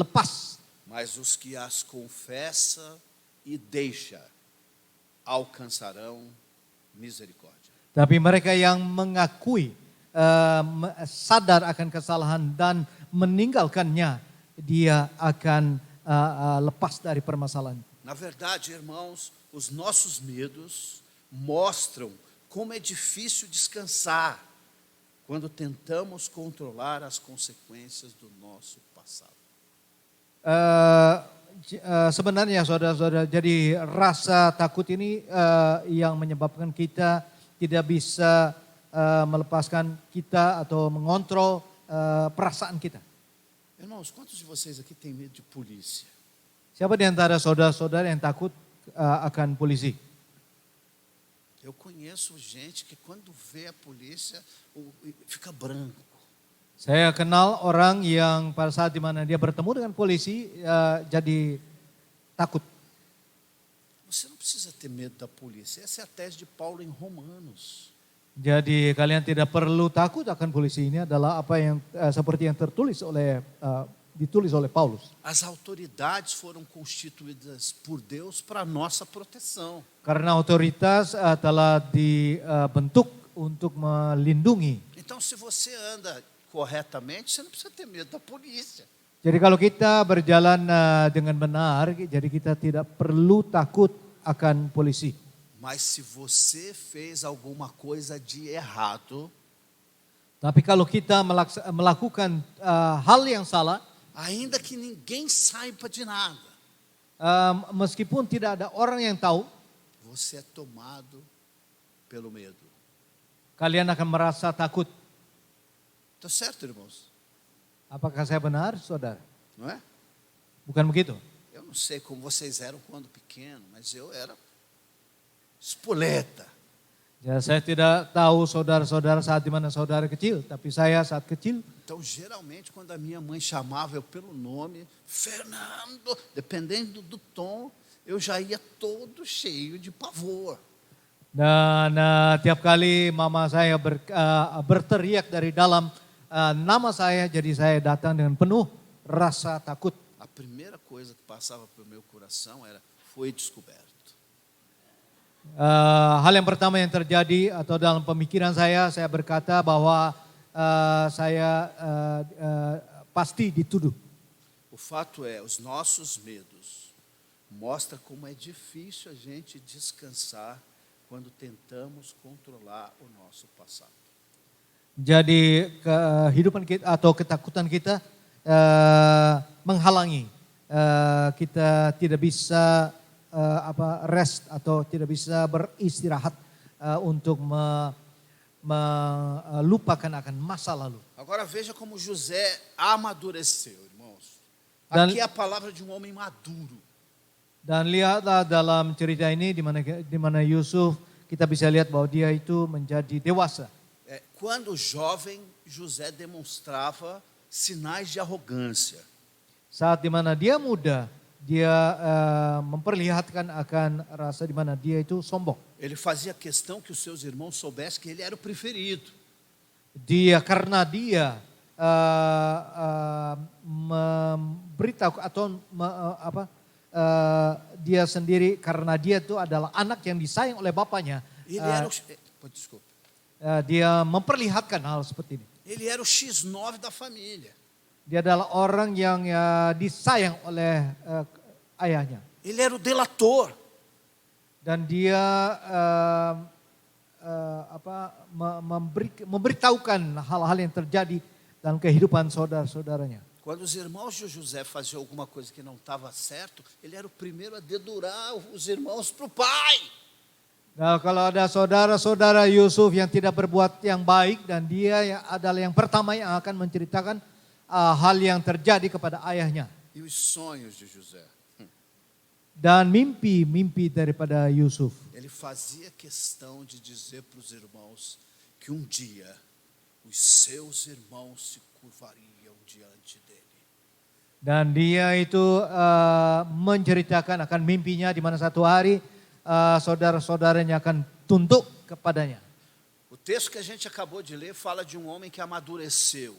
lepas. Mas os que as confessa e deixa alcançarão misericórdia. Tapi mereka yang mengakui, sadar akan kesalahan dan meninggalkannya, dia akan lepas dari permasalahan. Na verdade, irmãos, os nossos medos mostram como é difícil descansar quando tentamos controlar as consequências do nosso passado. Sebenarnya saudara-saudara, jadi rasa takut ini yang menyebabkan kita tidak bisa melepaskan kita atau mengontrol perasaan kita. Irmãos, quantos de vocês aqui têm medo de polícia? Siapa di antara saudara-saudara yang takut akan polisi? Eu conheço gente que quando vê a polícia fica branco. Saya kenal orang yang pada saat dimana dia bertemu dengan polisi jadi takut. Você não precisa ter medo da polícia. Essa é a tese de Paulo em Romanos. Jadi kalian tidak perlu takut akan polisi. Ini adalah apa yang seperti yang ditulis oleh Paulus. As autoridades foram constituídas por Deus para nossa proteção. Karena otoritas telah dibentuk untuk melindungi. Então, se você anda corretamente, você não precisa ter medo da polícia. Jadi kalau kita berjalan dengan benar, jadi kita tidak perlu takut akan polisi. Mas se você fez alguma coisa de errado, tapi kalau kita melakukan hal yang salah, ainda que ninguém saiba de nada, meskipun tidak ada orang yang tahu, você é tomado pelo medo. Kalian akan merasa takut. Tá certo, irmãos? Apakah saya benar, saudara? Não é? Bukan begitu? Eu não sei como vocês eram quando pequeno, mas eu era espoleta. Ya, saya tidak tahu saudara-saudara saat dimana saudara kecil, tapi saya saat kecil. Então, geralmente, quando a minha mãe chamava eu pelo nome, Fernando, dependendo do tom, eu já ia todo cheio de pavor. Dan tiap kali mama saya berteriak dari dalam nama saya, jadi saya datang dengan penuh rasa takut. A primeira coisa que passava pelo meu coração era, foi descoberto. Hal yang pertama yang terjadi atau dalam pemikiran saya berkata bahwa saya pasti dituduh. O fato é, os nossos medos mostram como é difícil a gente descansar quando tentamos controlar o nosso passado. Jadi kehidupan kita atau ketakutan kita menghalangi kita tidak bisa rest atau tidak bisa beristirahat untuk melupakan akan masa lalu. Agora veja como José amadureceu, irmãos. Aqui é a palavra de um homem maduro. Dan lihatlah dalam cerita ini di mana Yusuf, kita bisa lihat bahwa dia itu menjadi dewasa. Quando jovem, José demonstrava sinais de arrogância. Saat di mana dia muda, dia memperlihatkan akan rasa di mana dia itu sombong. Ele fazia questão que os seus irmãos soubessem que ele era o preferido. Karena dia memberitahu atau dia sendiri, karena dia itu adalah anak yang disayang oleh bapaknya. Ele era dia memperlihatkan hal seperti ini. Ele era o X9 da família. Dia adalah orang yang disayang oleh ayahnya. Ele era o delator. Dan dia memberitahukan hal-hal yang terjadi dalam kehidupan saudara-saudaranya. Quando os irmãos de José faziam alguma coisa que não estava certo, ele era o primeiro a dedurar os irmãos para o pai. Nah, kalau ada saudara-saudara Yusuf yang tidak berbuat yang baik, dan dia adalah yang pertama yang akan menceritakan hal yang terjadi kepada ayahnya. E os sonhos de José. Dan mimpi-mimpi daripada Yusuf. Ele fazia questão de dizer para os irmãos que um dia os seus irmãos se curvariam diante dele. Dan dia itu menceritakan akan mimpinya di mana satu hari saudara-saudaranya akan tunduk kepadanya. O texto que a gente acabou de ler fala de um homem que amadureceu.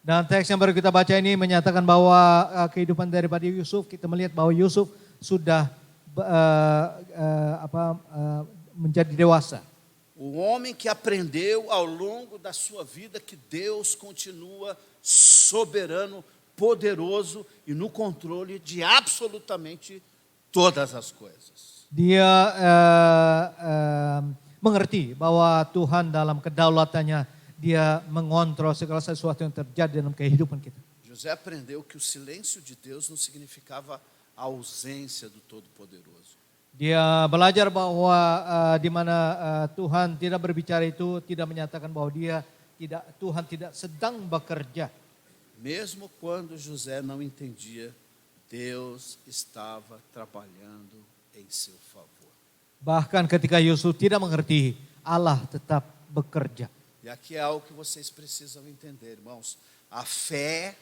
Dan teks yang baru kita baca ini menyatakan bahwa kehidupan daripada Yusuf, kita melihat bahwa Yusuf sudah menjadi dewasa. O homem que aprendeu ao longo da sua vida que Deus continua soberano, poderoso e no controle de absolutamente todas as coisas. Dia mengerti bahwa Tuhan dalam kedaulatannya dia mengontrol segala sesuatu yang terjadi dalam kehidupan kita. José aprendeu que o silêncio de Deus não significava a ausência do Todo-Poderoso. Dia belajar bahwa di mana Tuhan tidak berbicara itu tidak menyatakan bahwa Tuhan tidak sedang bekerja. Mesmo quando José não entendia, Deus estava trabalhando em seu favor. Bahkan ketika Yusuf tidak mengerti, Allah tetap bekerja. E aqui é algo que vocês precisam entender, irmãos. A fé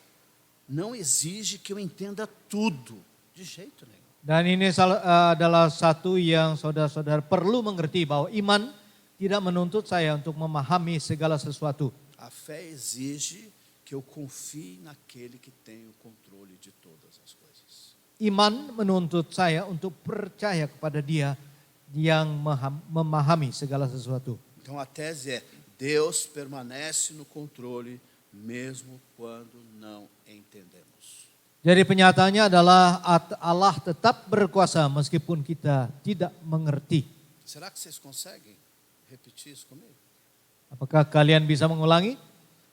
não exige que eu entenda tudo, de jeito nenhum. Dan ini adalah satu yang saudara-saudara perlu mengerti, bahwa iman tidak menuntut saya untuk memahami segala sesuatu. A fé exige que eu confie naquele que tem o controle de todas as coisas. Iman menuntut saya untuk percaya kepada Dia yang memahami segala sesuatu. Então a tese é: Deus permanece no controle mesmo quando não entendemos. Jadi penyataannya adalah Allah tetap berkuasa meskipun kita tidak mengerti. Será que vocês conseguem repetir isso comigo? Apakah kalian bisa mengulangi?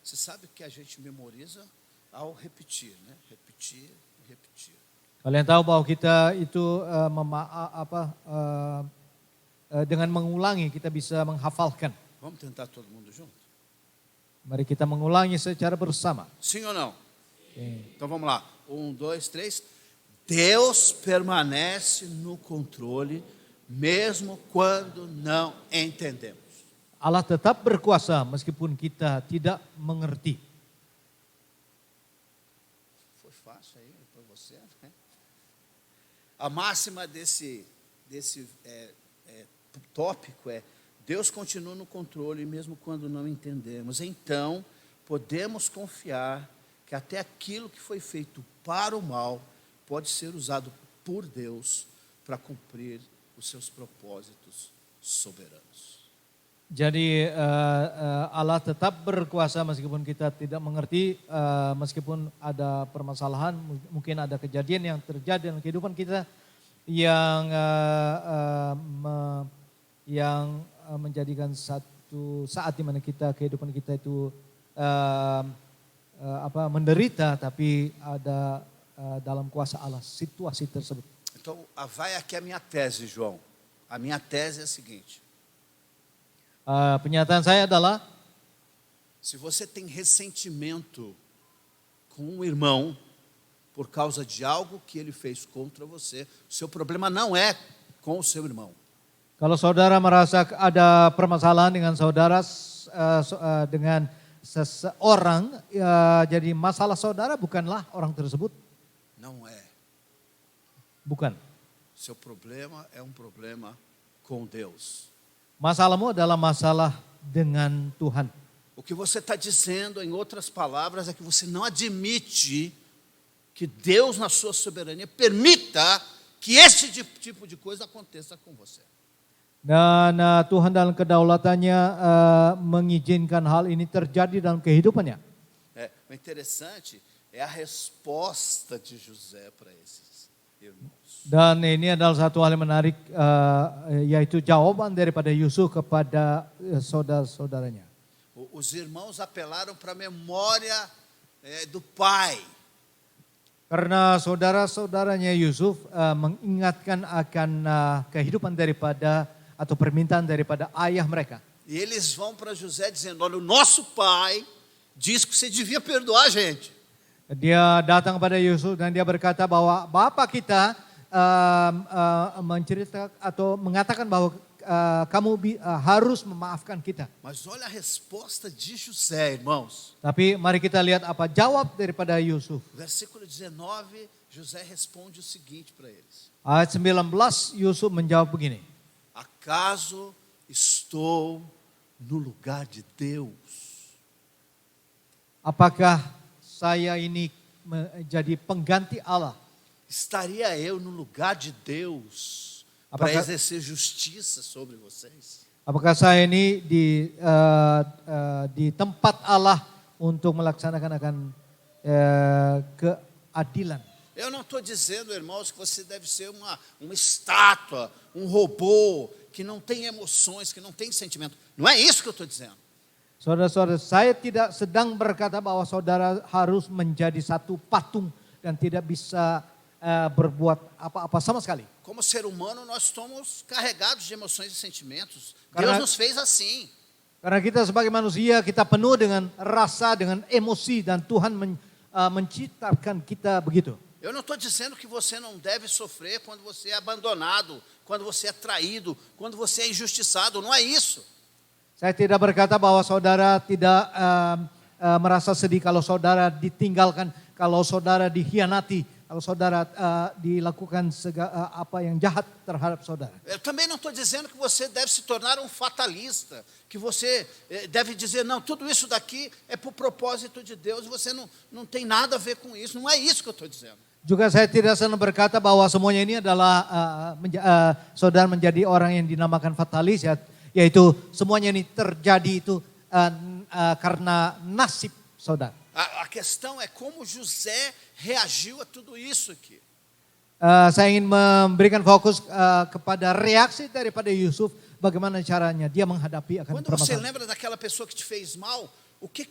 Você sabe que a gente memoriza ao repetir, né? Repetir, repetir. Kalian tahu bahwa kita itu dengan mengulangi kita bisa menghafalkan. Vamos tentar todo mundo junto? Mari kita mengulangi secara bersama. Sim ou não? Oke. Então vamos lá. 1, 2, 3. Deus permanece no controle mesmo quando não entendemos. Allah tetap berkuasa meskipun kita tidak mengerti. Foi fácil aí para você, né? A máxima desse tópico é: Deus continua no controle mesmo quando não entendemos. Então, podemos confiar que até aquilo que foi feito para o mal pode ser usado por Deus para cumprir os seus propósitos soberanos. Jadi Allah tetap berkuasa meskipun kita tidak mengerti, meskipun ada permasalahan, mungkin ada kejadian yang terjadi dalam kehidupan kita yang menjadikan satu saat di mana kehidupan kita itu menderita, tapi ada dalam kuasa Allah situasi tersebut. Então, vai aqui a minha tese, João. A minha tese é a seguinte: Pernyataan saya adalah, se você tem ressentimento com um irmão por causa de algo que ele fez contra você, seu problema não é com o seu irmão. kalau saudara merasa ada permasalahan dengan saudara, dengan seseorang, jadi masalah saudara bukanlah orang tersebut. Não é. Bukan. Seu problema é um problema com Deus. Masalahmu adalah masalah dengan Tuhan. O que você está dizendo, em outras palavras, é que você não admite que Deus, na sua soberania, permita que esse tipo de coisa aconteça com você. Dan Tuhan dalam kedaulatannya mengizinkan hal ini terjadi dalam kehidupannya. O interessante é a resposta de José para esses irmãos. Dan ini adalah satu hal yang menarik, yaitu jawaban daripada Yusuf kepada saudara-saudaranya. Os irmãos apelaram para a memória do pai. Karena saudara-saudaranya Yusuf mengingatkan akan kehidupan daripada atau permintaan daripada ayah mereka. E eles vão para José dizendo: olha, o nosso pai diz que você devia perdoar a gente. Dia datang kepada Yusuf dan dia berkata bahwa bapak kita menceritakan atau mengatakan bahwa harus memaafkan kita. Mas olha a resposta de José, irmãos. Tapi mari kita lihat apa jawab daripada Yusuf. Versículo 19, José responde o seguinte para eles. Ayat 19 Yusuf menjawab begini. Acaso estou no lugar de Deus? Apakah saya ini menjadi pengganti Allah? Estaria eu no lugar de Deus para exercer justiça sobre vocês? Apakah saya ini di tempat Allah untuk melaksanakan keadilan? Eu não estou dizendo, irmãos, que você deve ser uma estátua, um robô, que não tem emoções, que não tem sentimento. Não é isso que eu estou dizendo. Saudara-saudara, saya tidak sedang berkata bahwa saudara harus menjadi satu patung dan tidak bisa berbuat apa-apa sama sekali. Como ser humano, nós somos carregados de emoções e sentimentos. Deus nos fez assim. Karena kita sebagai manusia, kita penuh dengan rasa, dengan emosi, dan Tuhan menciptakan kita begitu. Eu não estou dizendo que você não deve sofrer quando você é abandonado, quando você é traído, quando você é injustiçado. Não é isso. Saya tidak berkata bahwa saudara tidak merasa sedih kalau saudara ditinggalkan, kalau saudara dikhianati, kalau saudara dilakukan apa yang jahat terhadap saudara. Eu também não estou dizendo que você deve se tornar um fatalista, que você deve dizer, não, tudo isso daqui é por propósito de Deus, você não tem nada a ver com isso. Não é isso que eu estou dizendo. Juga saya tidak sedang berkata bahwa semuanya ini adalah saudara menjadi orang yang dinamakan fatalis, yaitu semuanya ini terjadi itu karena nasib saudara. A questão é como José reagiu a tudo isso aqui. Saya ingin memberikan fokus kepada reaksi daripada Yusuf, bagaimana caranya dia menghadapi akan permasalahan. Quando você lembra daquela pessoa que te fez mal, o que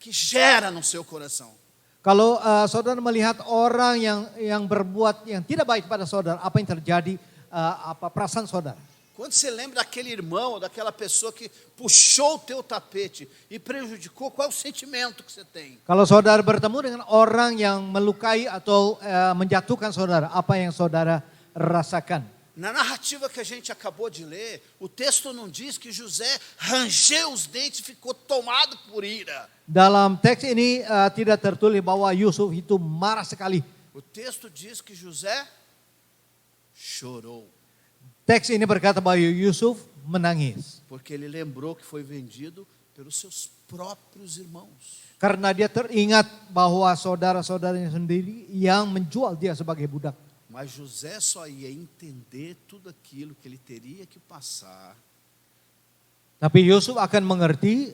gera no seu coração? Kalau saudara melihat orang yang berbuat yang tidak baik pada saudara, apa yang terjadi, apa perasaan saudara? Quando você lembra daquele irmão ou daquela pessoa que puxou o teu tapete e prejudicou, qual é o sentimento que você tem? Kalau saudara bertemu dengan orang yang melukai atau menjatuhkan saudara, apa yang saudara rasakan? Na narrativa que a gente acabou de ler, o texto não diz que José rangeu os dentes e ficou tomado por ira. Dalam teks ini tidak tertulis bahwa Yusuf itu marah sekali. O texto diz que José chorou. Teks ini berkata bahwa Yusuf menangis. Porque ele lembrou que foi vendido pelos seus próprios irmãos. Karena dia teringat bahwa saudara-saudaranya sendiri yang menjual dia sebagai budak. Mas José só ia entender tudo aquilo que ele teria que passar. Tapi Yusuf akan mengerti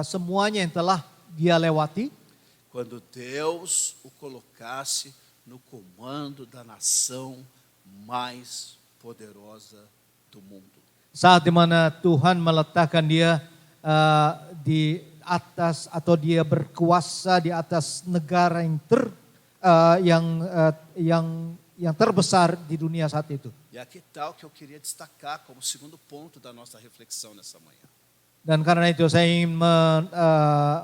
semuanya yang telah dia lewati. Quando Deus o colocasse no comando da nação mais poderosa do mundo. Saat dimana Tuhan meletakkan dia di atas atau dia berkuasa di atas negara yang terbesar di dunia saat itu. E aqui tal que eu queria destacar como segundo ponto da nossa reflexão nessa manhã. Dan karena itu saya ingin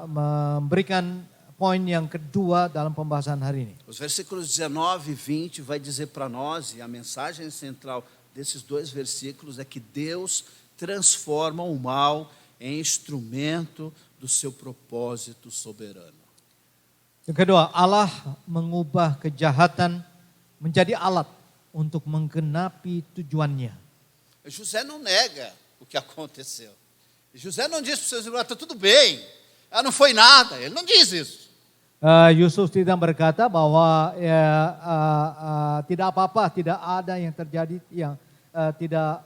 memberikan poin yang kedua dalam pembahasan hari ini. Os versículos 19 e 20 vai dizer para nós, e a mensagem central desses dois versículos é que Deus transforma o mal em instrumento do seu propósito soberano. Yang kedua, Allah mengubah kejahatan menjadi alat untuk menggenapi tujuannya. José não nega o que aconteceu. José não diz para os seus irmãos, está tudo bem, não foi nada. Ele não diz isso. Yusuf tidak berkata bahwa tidak apa-apa, tidak ada yang terjadi yang tidak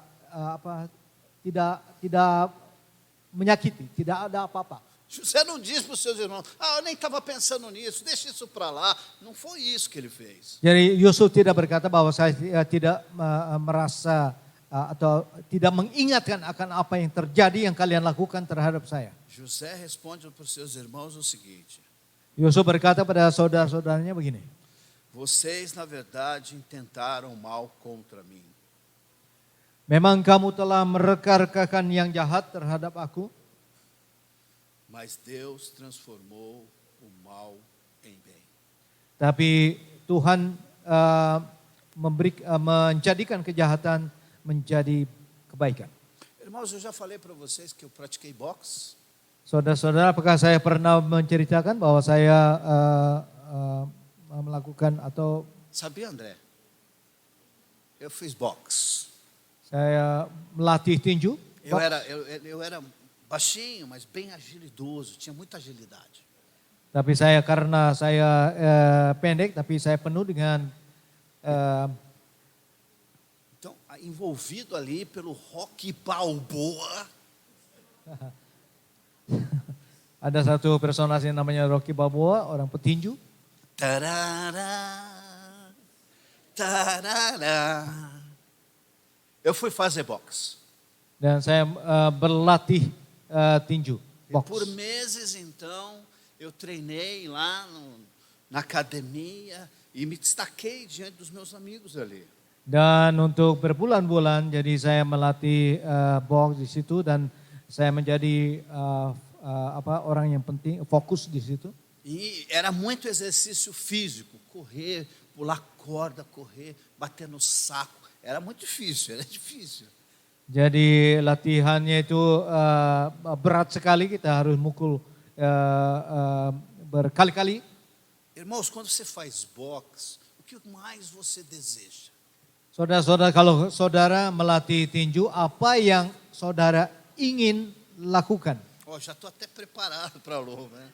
menyakiti, tidak ada apa-apa. José não diz para os seus irmãos, eu nem estava pensando nisso, deixa isso para lá. Não foi isso que ele fez. Jadi Yusuf tidak berkata bahwa saya tidak merasa atau tidak mengingatkan akan apa yang terjadi yang kalian lakukan terhadap saya. José responde para os seus irmãos o seguinte. Yusuf berkata pada saudara-saudaranya begini. Vocês na verdade intentaram mal contra mim. Memang kamu telah mereka-rekakan yang jahat terhadap aku. Mas Deus transformou o mal em bem. Tapi Tuhan menjadikan kejahatan menjadi kebaikan. Irmãos, eu já falei para vocês que eu pratiquei boxe. Saudara-saudara, apakah saya pernah menceritakan bahwa saya melakukan atau Sabia, André? Eu fiz boxe. saya melatih tinju? Eu era baixinho, mas bem agilidoso, tinha muita agilidade. Tapi karena saya pendek, tapi saya penuh dengan Então, envolvido ali pelo Rocky Balboa, ada satu personase yang namanya Rocky Balboa, orang petinju. tarará, tarará. Eu fui fazer boxe. Dan saya berlatih tinju, E box. por meses, então, eu treinei lá na academia e me destaquei diante dos meus amigos ali. Dan untuk berbulan-bulan, jadi saya melatih box di situ dan saya menjadi orang yang penting, fokus di situ. E era muito exercício físico, correr, pular corda, correr, bater no saco. Era muito difícil, era difícil. Jadi latihannya itu berat sekali, kita harus mukul berkali-kali. Irmãos, quando você faz boxe, o que mais você deseja? Saudara-saudara, kalau saudara melatih tinju, apa yang saudara ingin lakukan? Ó, já estou até preparado para a luta, né?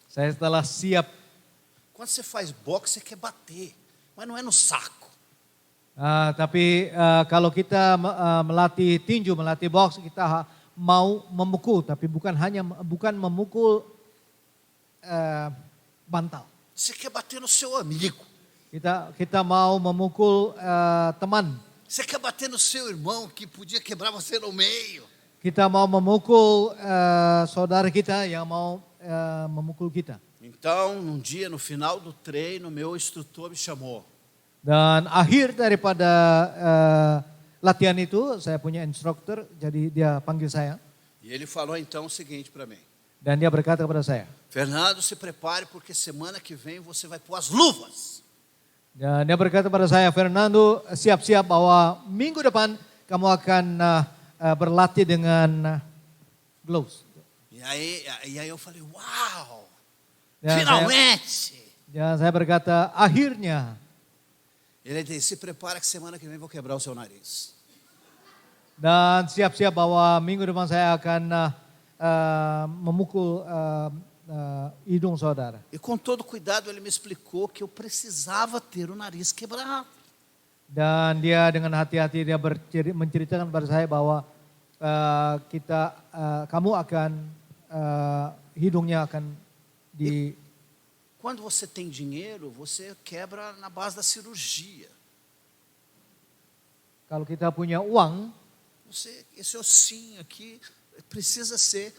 Saya telah siap. Quando você faz boxe, você quer bater, mas não é no saco. Tapi kalau kita melatih tinju, melatih box, kita mau memukul, tapi bukan memukul bantal. Você quer bater no seu amigo. Kita mau memukul teman. Você quer bater no seu irmão que podia quebrar você no meio. Kita mau memukul saudara kita yang mau memukul kita. Então, um dia no final do treino, meu instrutor me chamou. Dan akhir daripada latihan itu, saya punya instruktur, jadi dia panggil saya. E ele falou então o seguinte para mim: Dan dia berkata kepada saya, Fernando, se prepare porque semana que vem você vai pôr as luvas. dan dia berkata kepada saya, Fernando, siap-siap bahwa minggu depan kamu akan berlatih dengan gloves. E aí eu falei, uau, Dan finalmente. saya berkata, akhirnya. Ele disse, se prepara que semana que vem vou quebrar o seu nariz. Dan siap-siap bahwa minggu depan saya akan memukul hidung saudara. E com todo cuidado ele me explicou que eu precisava ter o nariz quebrado. Dan dia dengan hati-hati dia menceritakan kepada saya bahwa kamu akan hidungnya akan di. Quando você tem dinheiro, você quebra na base da cirurgia. Kalau kita punya uang, Esse ossinho aqui precisa ser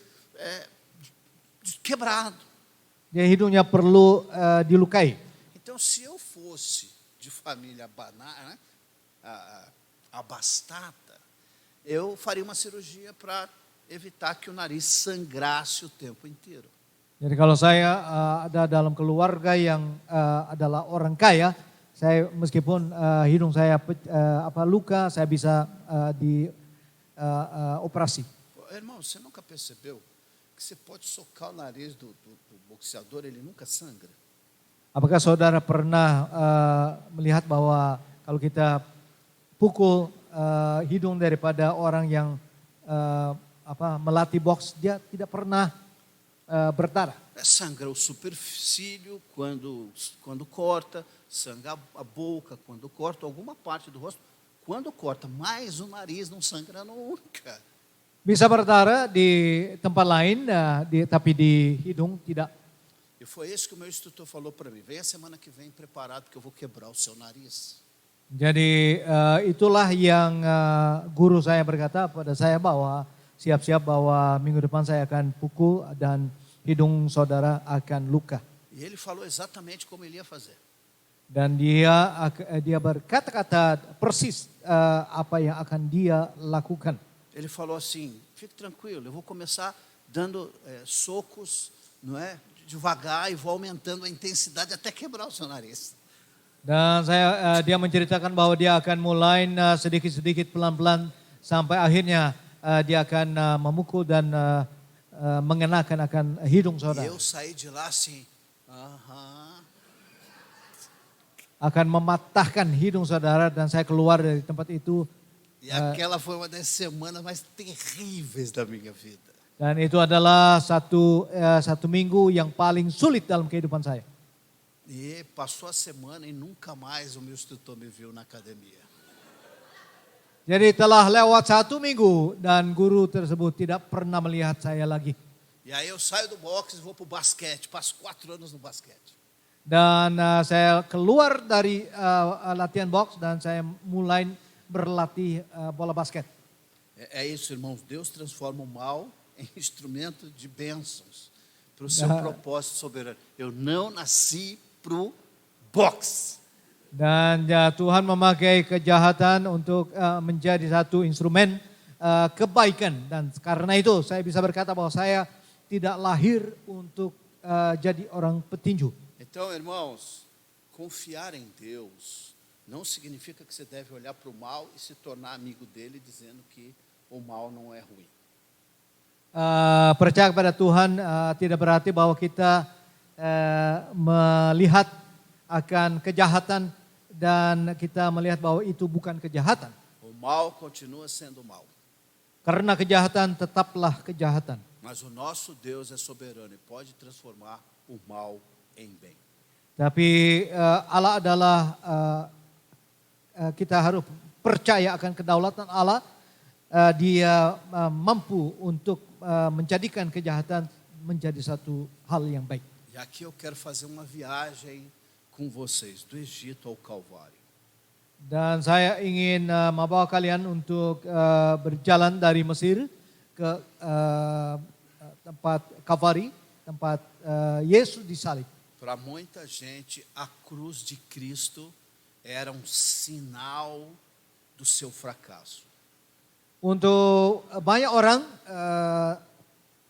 quebrado. dia hidungnya perlu dilukai. Então, se eu fosse de família abastada, eu faria uma cirurgia para evitar que o nariz sangrasse o tempo inteiro. Jadi kalau saya ada dalam keluarga yang adalah orang kaya, saya meskipun hidung saya luka, saya bisa dioperasi. Irmão, você nunca percebeu que você pode socar o nariz do boxeador, ele nunca sangra? Apakah saudara pernah melihat bahwa kalau kita pukul hidung daripada orang yang melatih box, dia tidak pernah berdarah. Sangra o supercílio quando corta, sangra a boca quando corta, alguma parte do rosto quando corta, mas o nariz não sangra nunca. Bisa berdarah di tempat lain, tapi di hidung tidak. E foi isso que o meu instrutor falou para mim. Vem a semana que vem preparado que eu vou quebrar o seu nariz. Jadi itulah yang guru saya berkata pada saya bahwa siap-siap bahwa minggu depan saya akan pukul dan hidung saudara akan luka. E ele falou exatamente como ele ia fazer. Dan dia berkata-kata persis apa yang akan dia lakukan. Ele falou assim, fique tranquilo, eu vou começar dando socos, não é, devagar e vou aumentando a intensidade até quebrar o seu nariz. Dan dia menceritakan bahwa dia akan mulai sedikit-sedikit pelan-pelan sampai akhirnya dia akan memukul dan mengenakan akan hidung E saudara. eu saí de lá assim, aham. Akan mematahkan hidung saudara dan saya keluar dari tempat itu. E aquela foi uma das semanas mais terríveis da minha vida. Dan itu adalah satu minggu yang paling sulit dalam kehidupan saya. E passou a semana e nunca mais o meu instrutor me viu na academia. Jadi telah lewat 1 minggu dan guru tersebut tidak pernah melihat saya lagi. E aí eu saio do boxe e vou pro basquete. Passo 4 anos no basquete. Dan saya keluar dari latihan box dan saya mulai berlatih bola basket. É isso, irmãos. Deus transforma o mal em instrumento de bênçãos para o seu propósito soberano. Eu não nasci pro boxe. Dan Tuhan memakai kejahatan untuk menjadi satu instrumen kebaikan. Dan karena itu saya bisa berkata bahwa saya tidak lahir untuk jadi orang petinju. Então, irmãos, confiar em Deus não significa que você deve olhar para o mal e se tornar amigo dele dizendo que o mal não é ruim. Percaya kepada Tuhan tidak berarti bahwa kita melihat akan kejahatan dan kita melihat bahwa itu bukan kejahatan. O mal continua sendo mal. Karena kejahatan tetaplah kejahatan. Mas o nosso Deus é soberano e pode transformar o mal em bem. Tapi Allah adalah kita harus percaya akan kedaulatan Allah. Dia mampu untuk menjadikan kejahatan menjadi satu hal yang baik. E aqui eu quero fazer uma viagem com vocês, do Egito ao Calvário. Dan saya ingin membawa kalian untuk berjalan dari Mesir ke tempat Kalvari, tempat Yesus disalib. Para muita gente, a cruz de Cristo era um sinal do seu fracasso. Untuk banyak orang,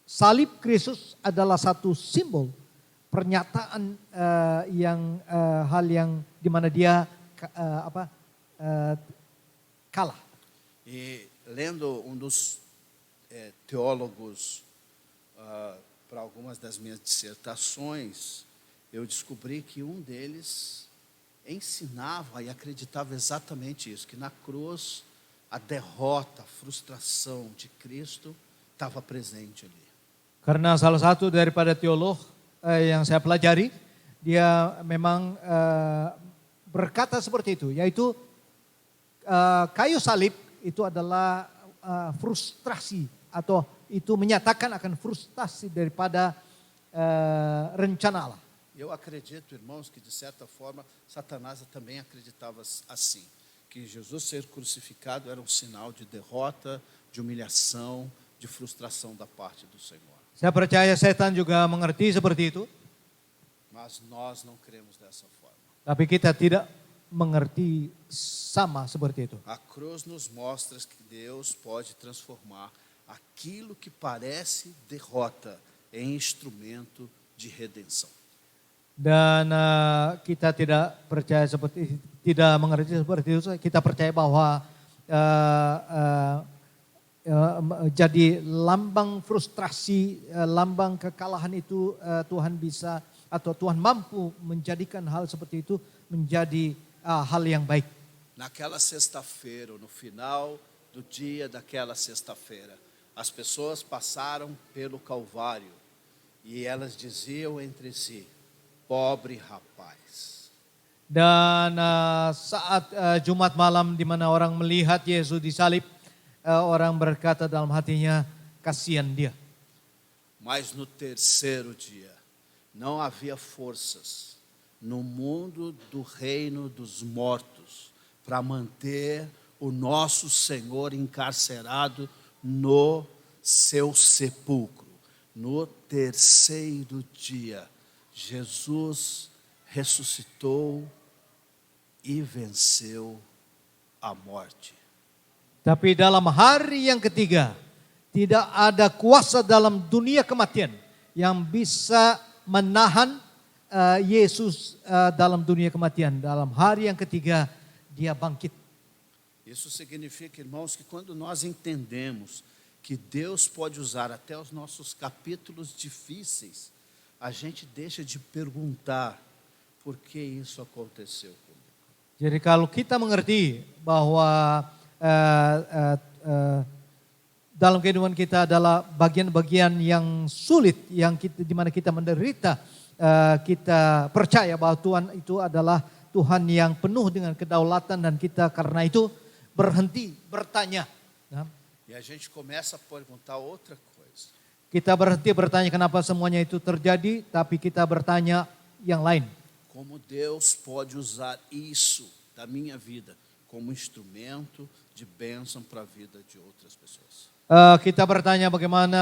salib Kristus adalah satu simbol pernyataan hal yang di mana dia kalah. E lendo dos teólogos para algumas das minhas dissertações, eu descobri que deles ensinava e acreditava exatamente isso, que na cruz a derrota, a frustração de Cristo estava presente ali. Karena salah satu daripada teolog yang saya pelajari, dia memang berkata seperti itu, yaitu kayu salib itu adalah frustrasi atau itu menyatakan akan frustrasi daripada rencana Allah. Eu acredito, irmãos, que de certa forma Satanás também acreditava assim, que Jesus ser crucificado era um sinal de derrota, de humilhação, de frustração da parte do Senhor. Saya percaya setan juga mengerti seperti itu. Mas nós não cremos dessa forma. Tapi kita tidak mengerti sama seperti itu. A cruz nos mostra que Deus pode transformar aquilo que parece derrota em instrumento de redenção. Dan kita tidak mengerti seperti itu. Kita percaya bahwa jadi lambang frustrasi, lambang kekalahan itu Tuhan bisa atau Tuhan mampu menjadikan hal seperti itu menjadi hal yang baik. Naquela sexta-feira, no final do dia daquela sexta-feira, as pessoas passaram pelo Calvário e elas diziam entre si: pobre rapaz. Dan saat Jumat malam di mana orang melihat Yesus disalib, orang berkata dalam hatinya, kasihan dia. Mas no terceiro dia, não havia forças no mundo do reino dos mortos para manter o nosso Senhor encarcerado no seu sepulcro. No terceiro dia, Jesus ressuscitou e venceu a morte. Tapi dalam hari yang ketiga, tidak ada kuasa dalam dunia kematian yang bisa menahan Yesus dalam dunia kematian. Dalam hari yang ketiga dia bangkit. Isso significa, irmãos, que quando nós entendemos que Deus pode usar até os nossos capítulos difíceis, a gente deixa de perguntar por que isso aconteceu comigo. Jadi kalau kita mengerti bahwa dalam kehidupan kita adalah bagian-bagian yang sulit, yang di mana kita menderita, kita percaya bahwa Tuhan itu adalah Tuhan yang penuh dengan kedaulatan dan kita karena itu berhenti bertanya. E a gente começa a perguntar outra coisa. Kita berhenti bertanya kenapa semuanya itu terjadi, tapi kita bertanya yang lain. Como Deus pode usar isso da minha vida como instrumento de bênção para a vida de outras pessoas. Kita bertanya bagaimana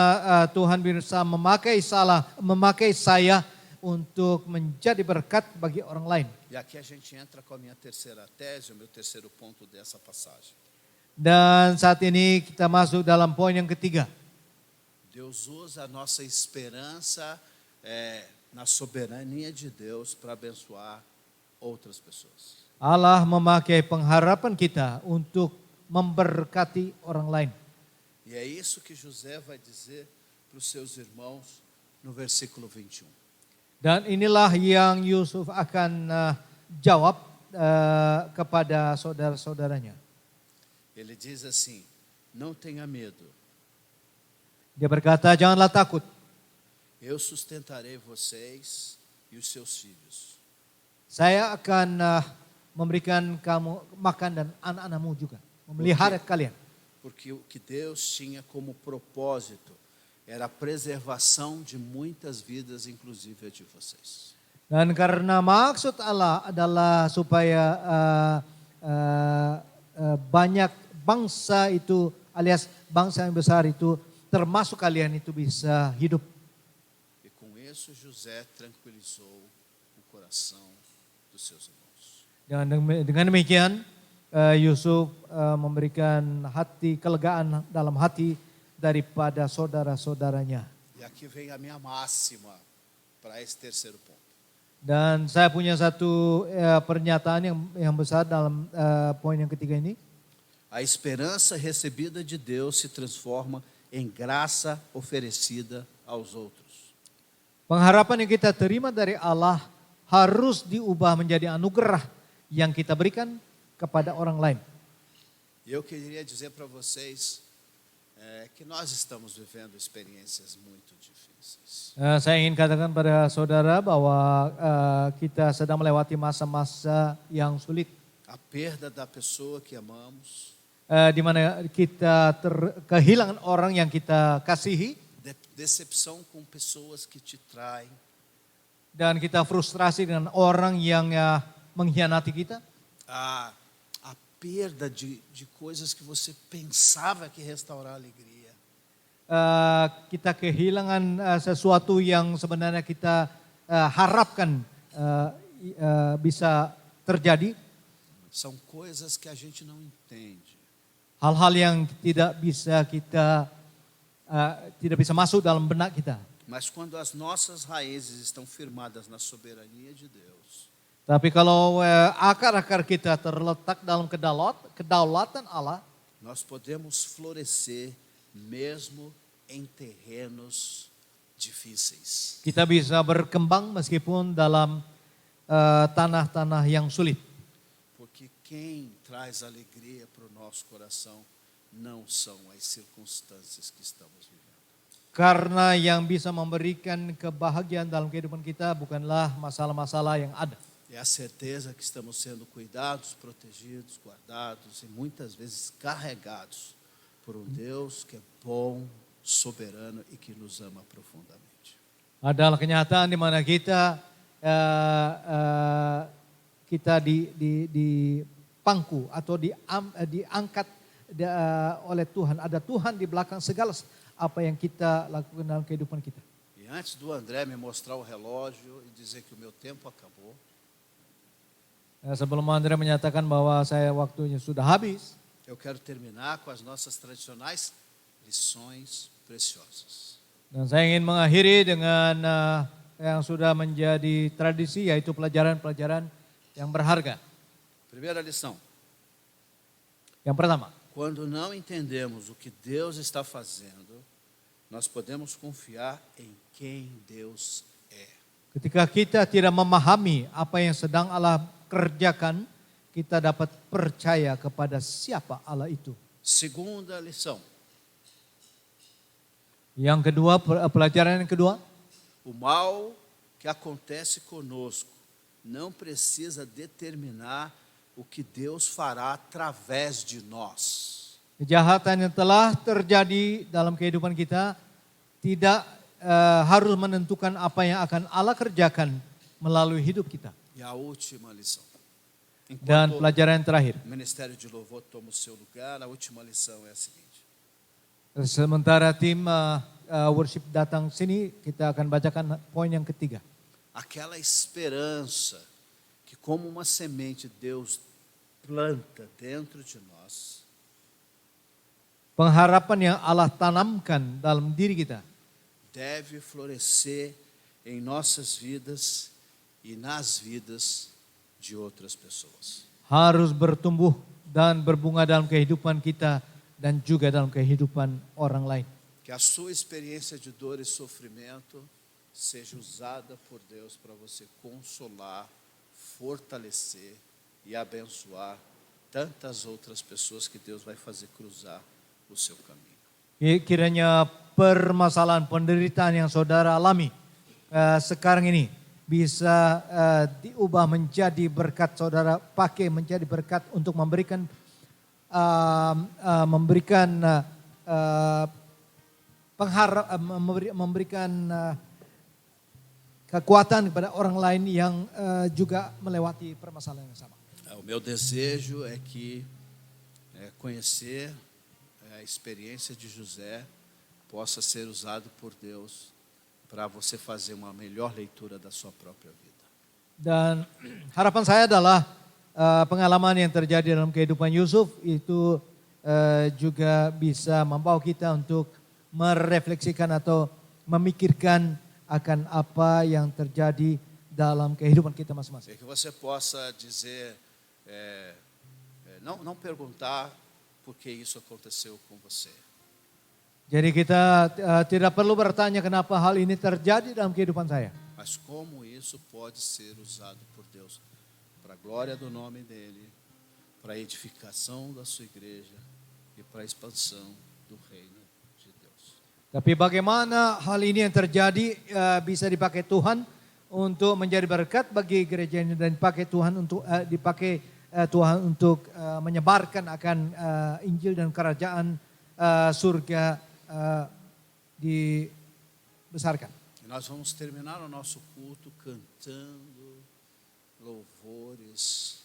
Tuhan bisa memakai saya untuk menjadi berkat bagi orang lain. E aqui a gente entra com a minha terceira tese, o meu terceiro ponto dessa passagem. Dan saat ini kita masuk dalam poin yang ketiga. Deus usa a nossa esperança na soberania de Deus para abençoar outras pessoas. Allah memakai pengharapan kita untuk memberkati orang lain. E é isso que José vai dizer para os seus irmãos no versículo 21. Dan inilah yang Yusuf akan jawab kepada saudara-saudaranya. Ele diz assim: não tenha medo. Dia berkata, janganlah takut. Eu sustentarei vocês e os seus filhos. Saya akan memberikan kamu makan dan anak-anakmu juga. Memelihara kalian. Porque o que Deus tinha como propósito era a preservação de muitas vidas, inclusive a de vocês. Dan karena maksud Allah adalah supaya banyak bangsa itu alias bangsa yang besar itu termasuk kalian itu bisa hidup. E com isso José tranquilizou o coração dos seus irmãos. Dengan demikian Yusuf memberikan kelegaan dalam hati daripada saudara-saudaranya. E aqui vem a minha máxima para esse terceiro ponto. Dan saya punya satu pernyataan yang besar dalam poin yang ketiga ini. A esperança recebida de Deus se transforma em graça oferecida aos outros. Pengharapan yang kita terima dari Allah harus diubah menjadi anugerah yang kita berikan kepada orang lain. E eu queria dizer para vocês que nós estamos vivendo experiências muito difíceis. Saya ingin katakan pada saudara bahwa kita sedang melewati masa-masa yang sulit. A perda da pessoa que amamos. Di mana kita kehilangan orang yang kita kasihi. Decepção com pessoas que te traem. Dan kita frustrasi dengan orang yang mengkhianati kita. A perda de coisas que você pensava que restaurar a alegria. Kita kehilangan sesuatu yang sebenarnya kita harapkan bisa terjadi. São coisas que a gente não entende. Hal-hal yang tidak bisa masuk dalam benak kita. Mas quando as nossas raízes estão firmadas na soberania de Deus. Tapi kalau akar-akar kita terletak dalam kedaulatan Allah, nós podemos florescer mesmo em terrenos difíceis. Kita bisa berkembang meskipun dalam tanah-tanah yang sulit. Porque quem traz alegria para o nosso coração não são as circunstâncias que estamos vivendo. Karena yang bisa memberikan kebahagiaan dalam kehidupan kita bukanlah masalah-masalah yang ada. É a certeza que estamos sendo cuidados, protegidos, guardados e muitas vezes carregados por um Deus que é bom, soberano e que nos ama profundamente. Adalah kenyataan di mana kita dipangku atau diangkat oleh Tuhan. Ada Tuhan di belakang segala apa yang kita lakukan dalam kehidupan kita. E antes do André me mostrar o relógio e dizer que o meu tempo acabou. Sebelum Andrea menyatakan bahwa waktunya sudah habis. Eu quero terminar com as nossas tradicionais lições preciosas. Dan saya ingin mengakhiri dengan yang sudah menjadi tradisi, yaitu pelajaran-pelajaran yang berharga. Primeira lição. Yang pertama, Quando não entendemos o que Deus está fazendo, nós podemos confiar em quem Deus é. ketika kita tidak memahami apa yang sedang Allah kerjakan, kita dapat percaya kepada siapa Allah itu. Segunda lição. Yang kedua, pelajaran yang kedua, O mal que acontece conosco não precisa determinar o que Deus fará através de nós. kejahatan yang telah terjadi dalam kehidupan kita tidak harus menentukan apa yang akan Allah kerjakan melalui hidup kita. E a última lição. Dan Enquanto pelajaran yang terakhir, o Ministério de Louvor toma o seu lugar, a última lição é a seguinte. sementara tim worship datang sini, kita akan bacakan poin yang ketiga. Aquela esperança que como uma semente Deus planta dentro de nós, Pengharapan yang Allah tanamkan dalam diri kita deve florescer em nossas vidas e nas vidas de outras pessoas. harus bertumbuh dan berbunga dalam kehidupan kita dan juga dalam kehidupan orang lain. Que a sua experiência de dor e sofrimento seja usada por Deus para você consolar, fortalecer e abençoar tantas outras pessoas que Deus vai fazer cruzar o seu caminho. Kiranya permasalahan penderitaan yang saudara alami sekarang ini bisa diubah menjadi berkat, saudara pakai menjadi berkat untuk memberikan memberikan kekuatan kepada orang lain yang juga melewati permasalahan yang sama. O meu desejo é que conhecer a experiência de José possa ser usado por Deus para você fazer uma melhor leitura da sua própria vida. Dan harapan saya adalah pengalaman yang terjadi dalam kehidupan Yusuf itu juga bisa membawa kita untuk merefleksikan atau memikirkan akan apa yang terjadi dalam kehidupan kita masing-masing. E que você possa dizer, não perguntar por que isso aconteceu com você. Jadi kita tidak perlu bertanya kenapa hal ini terjadi dalam kehidupan saya. Mas como isso pode ser usado por Deus para a glória do nome dele, para a edificação da sua igreja e para a expansão do reino de Deus. Tapi bagaimana hal ini yang terjadi bisa dipakai Tuhan untuk menjadi berkat bagi gereja ini dan dipakai Tuhan untuk menyebarkan akan Injil dan kerajaan surga dibesarkan. E nós vamos terminar o nosso culto cantando louvores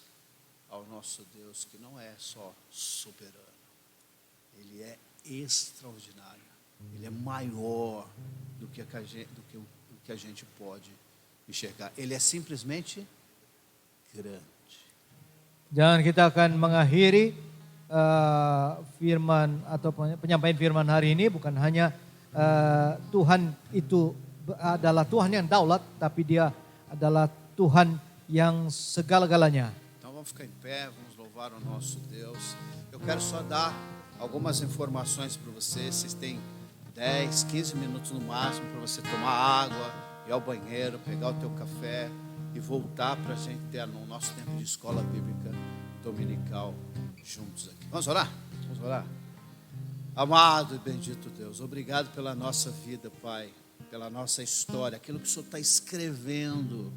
ao nosso Deus, que não é só soberano, ele é extraordinário, ele é maior do que a gente pode enxergar, ele é simplesmente grande. Dan kita akan mengakhiri firman atau penyampaian firman hari ini bukan hanya Tuhan itu adalah Tuhan yang daulat, tapi dia adalah Tuhan yang segala-galanya. Então vamos ficar em pé, vamos louvar o nosso Deus. Eu quero só dar algumas informações para vocês. Vocês têm 10, 15 minutos no máximo para você tomar água, ir ao banheiro, pegar o teu café e voltar para a gente ter o nosso tempo de escola bíblica dominical juntos aqui. Vamos orar? Vamos orar? Amado e bendito Deus, obrigado pela nossa vida, Pai, pela nossa história, aquilo que o Senhor está escrevendo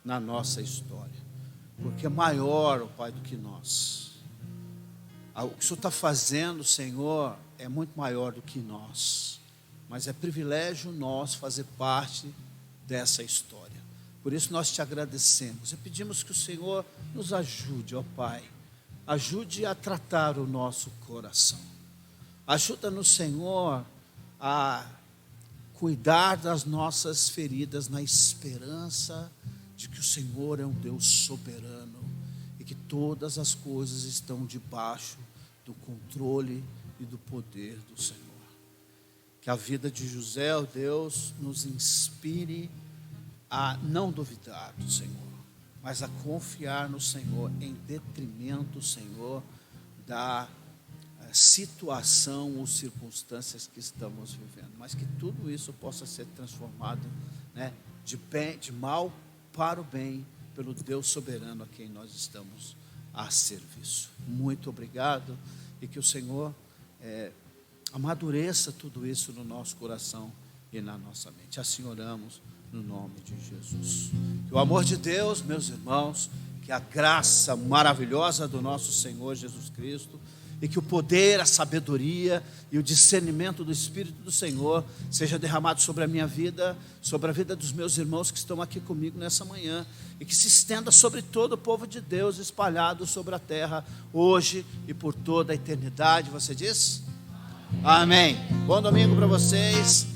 na nossa história, porque é maior, ó Pai, do que nós. O que o Senhor está fazendo, Senhor, é muito maior do que nós, mas é privilégio nosso fazer parte dessa história. Por isso nós te agradecemos e pedimos que o Senhor nos ajude, ó Pai, ajude a tratar o nosso coração. Ajuda-nos, Senhor, a cuidar das nossas feridas na esperança de que o Senhor é um Deus soberano e que todas as coisas estão debaixo do controle e do poder do Senhor. Que a vida de José, ó Deus, nos inspire a não duvidar do Senhor, mas a confiar no Senhor em detrimento, Senhor, da situação ou circunstâncias que estamos vivendo, mas que tudo isso possa ser transformado, né, de mal para o bem, pelo Deus soberano a quem nós estamos a serviço. Muito obrigado, e que o Senhor amadureça tudo isso no nosso coração e na nossa mente. Assim oramos no nome de Jesus. Que o amor de Deus, meus irmãos, que a graça maravilhosa do nosso Senhor Jesus Cristo, e que o poder, a sabedoria e o discernimento do Espírito do Senhor seja derramado sobre a minha vida, sobre a vida dos meus irmãos que estão aqui comigo nessa manhã, e que se estenda sobre todo o povo de Deus espalhado sobre a terra, hoje e por toda a eternidade. Você diz? Amém. Bom domingo para vocês.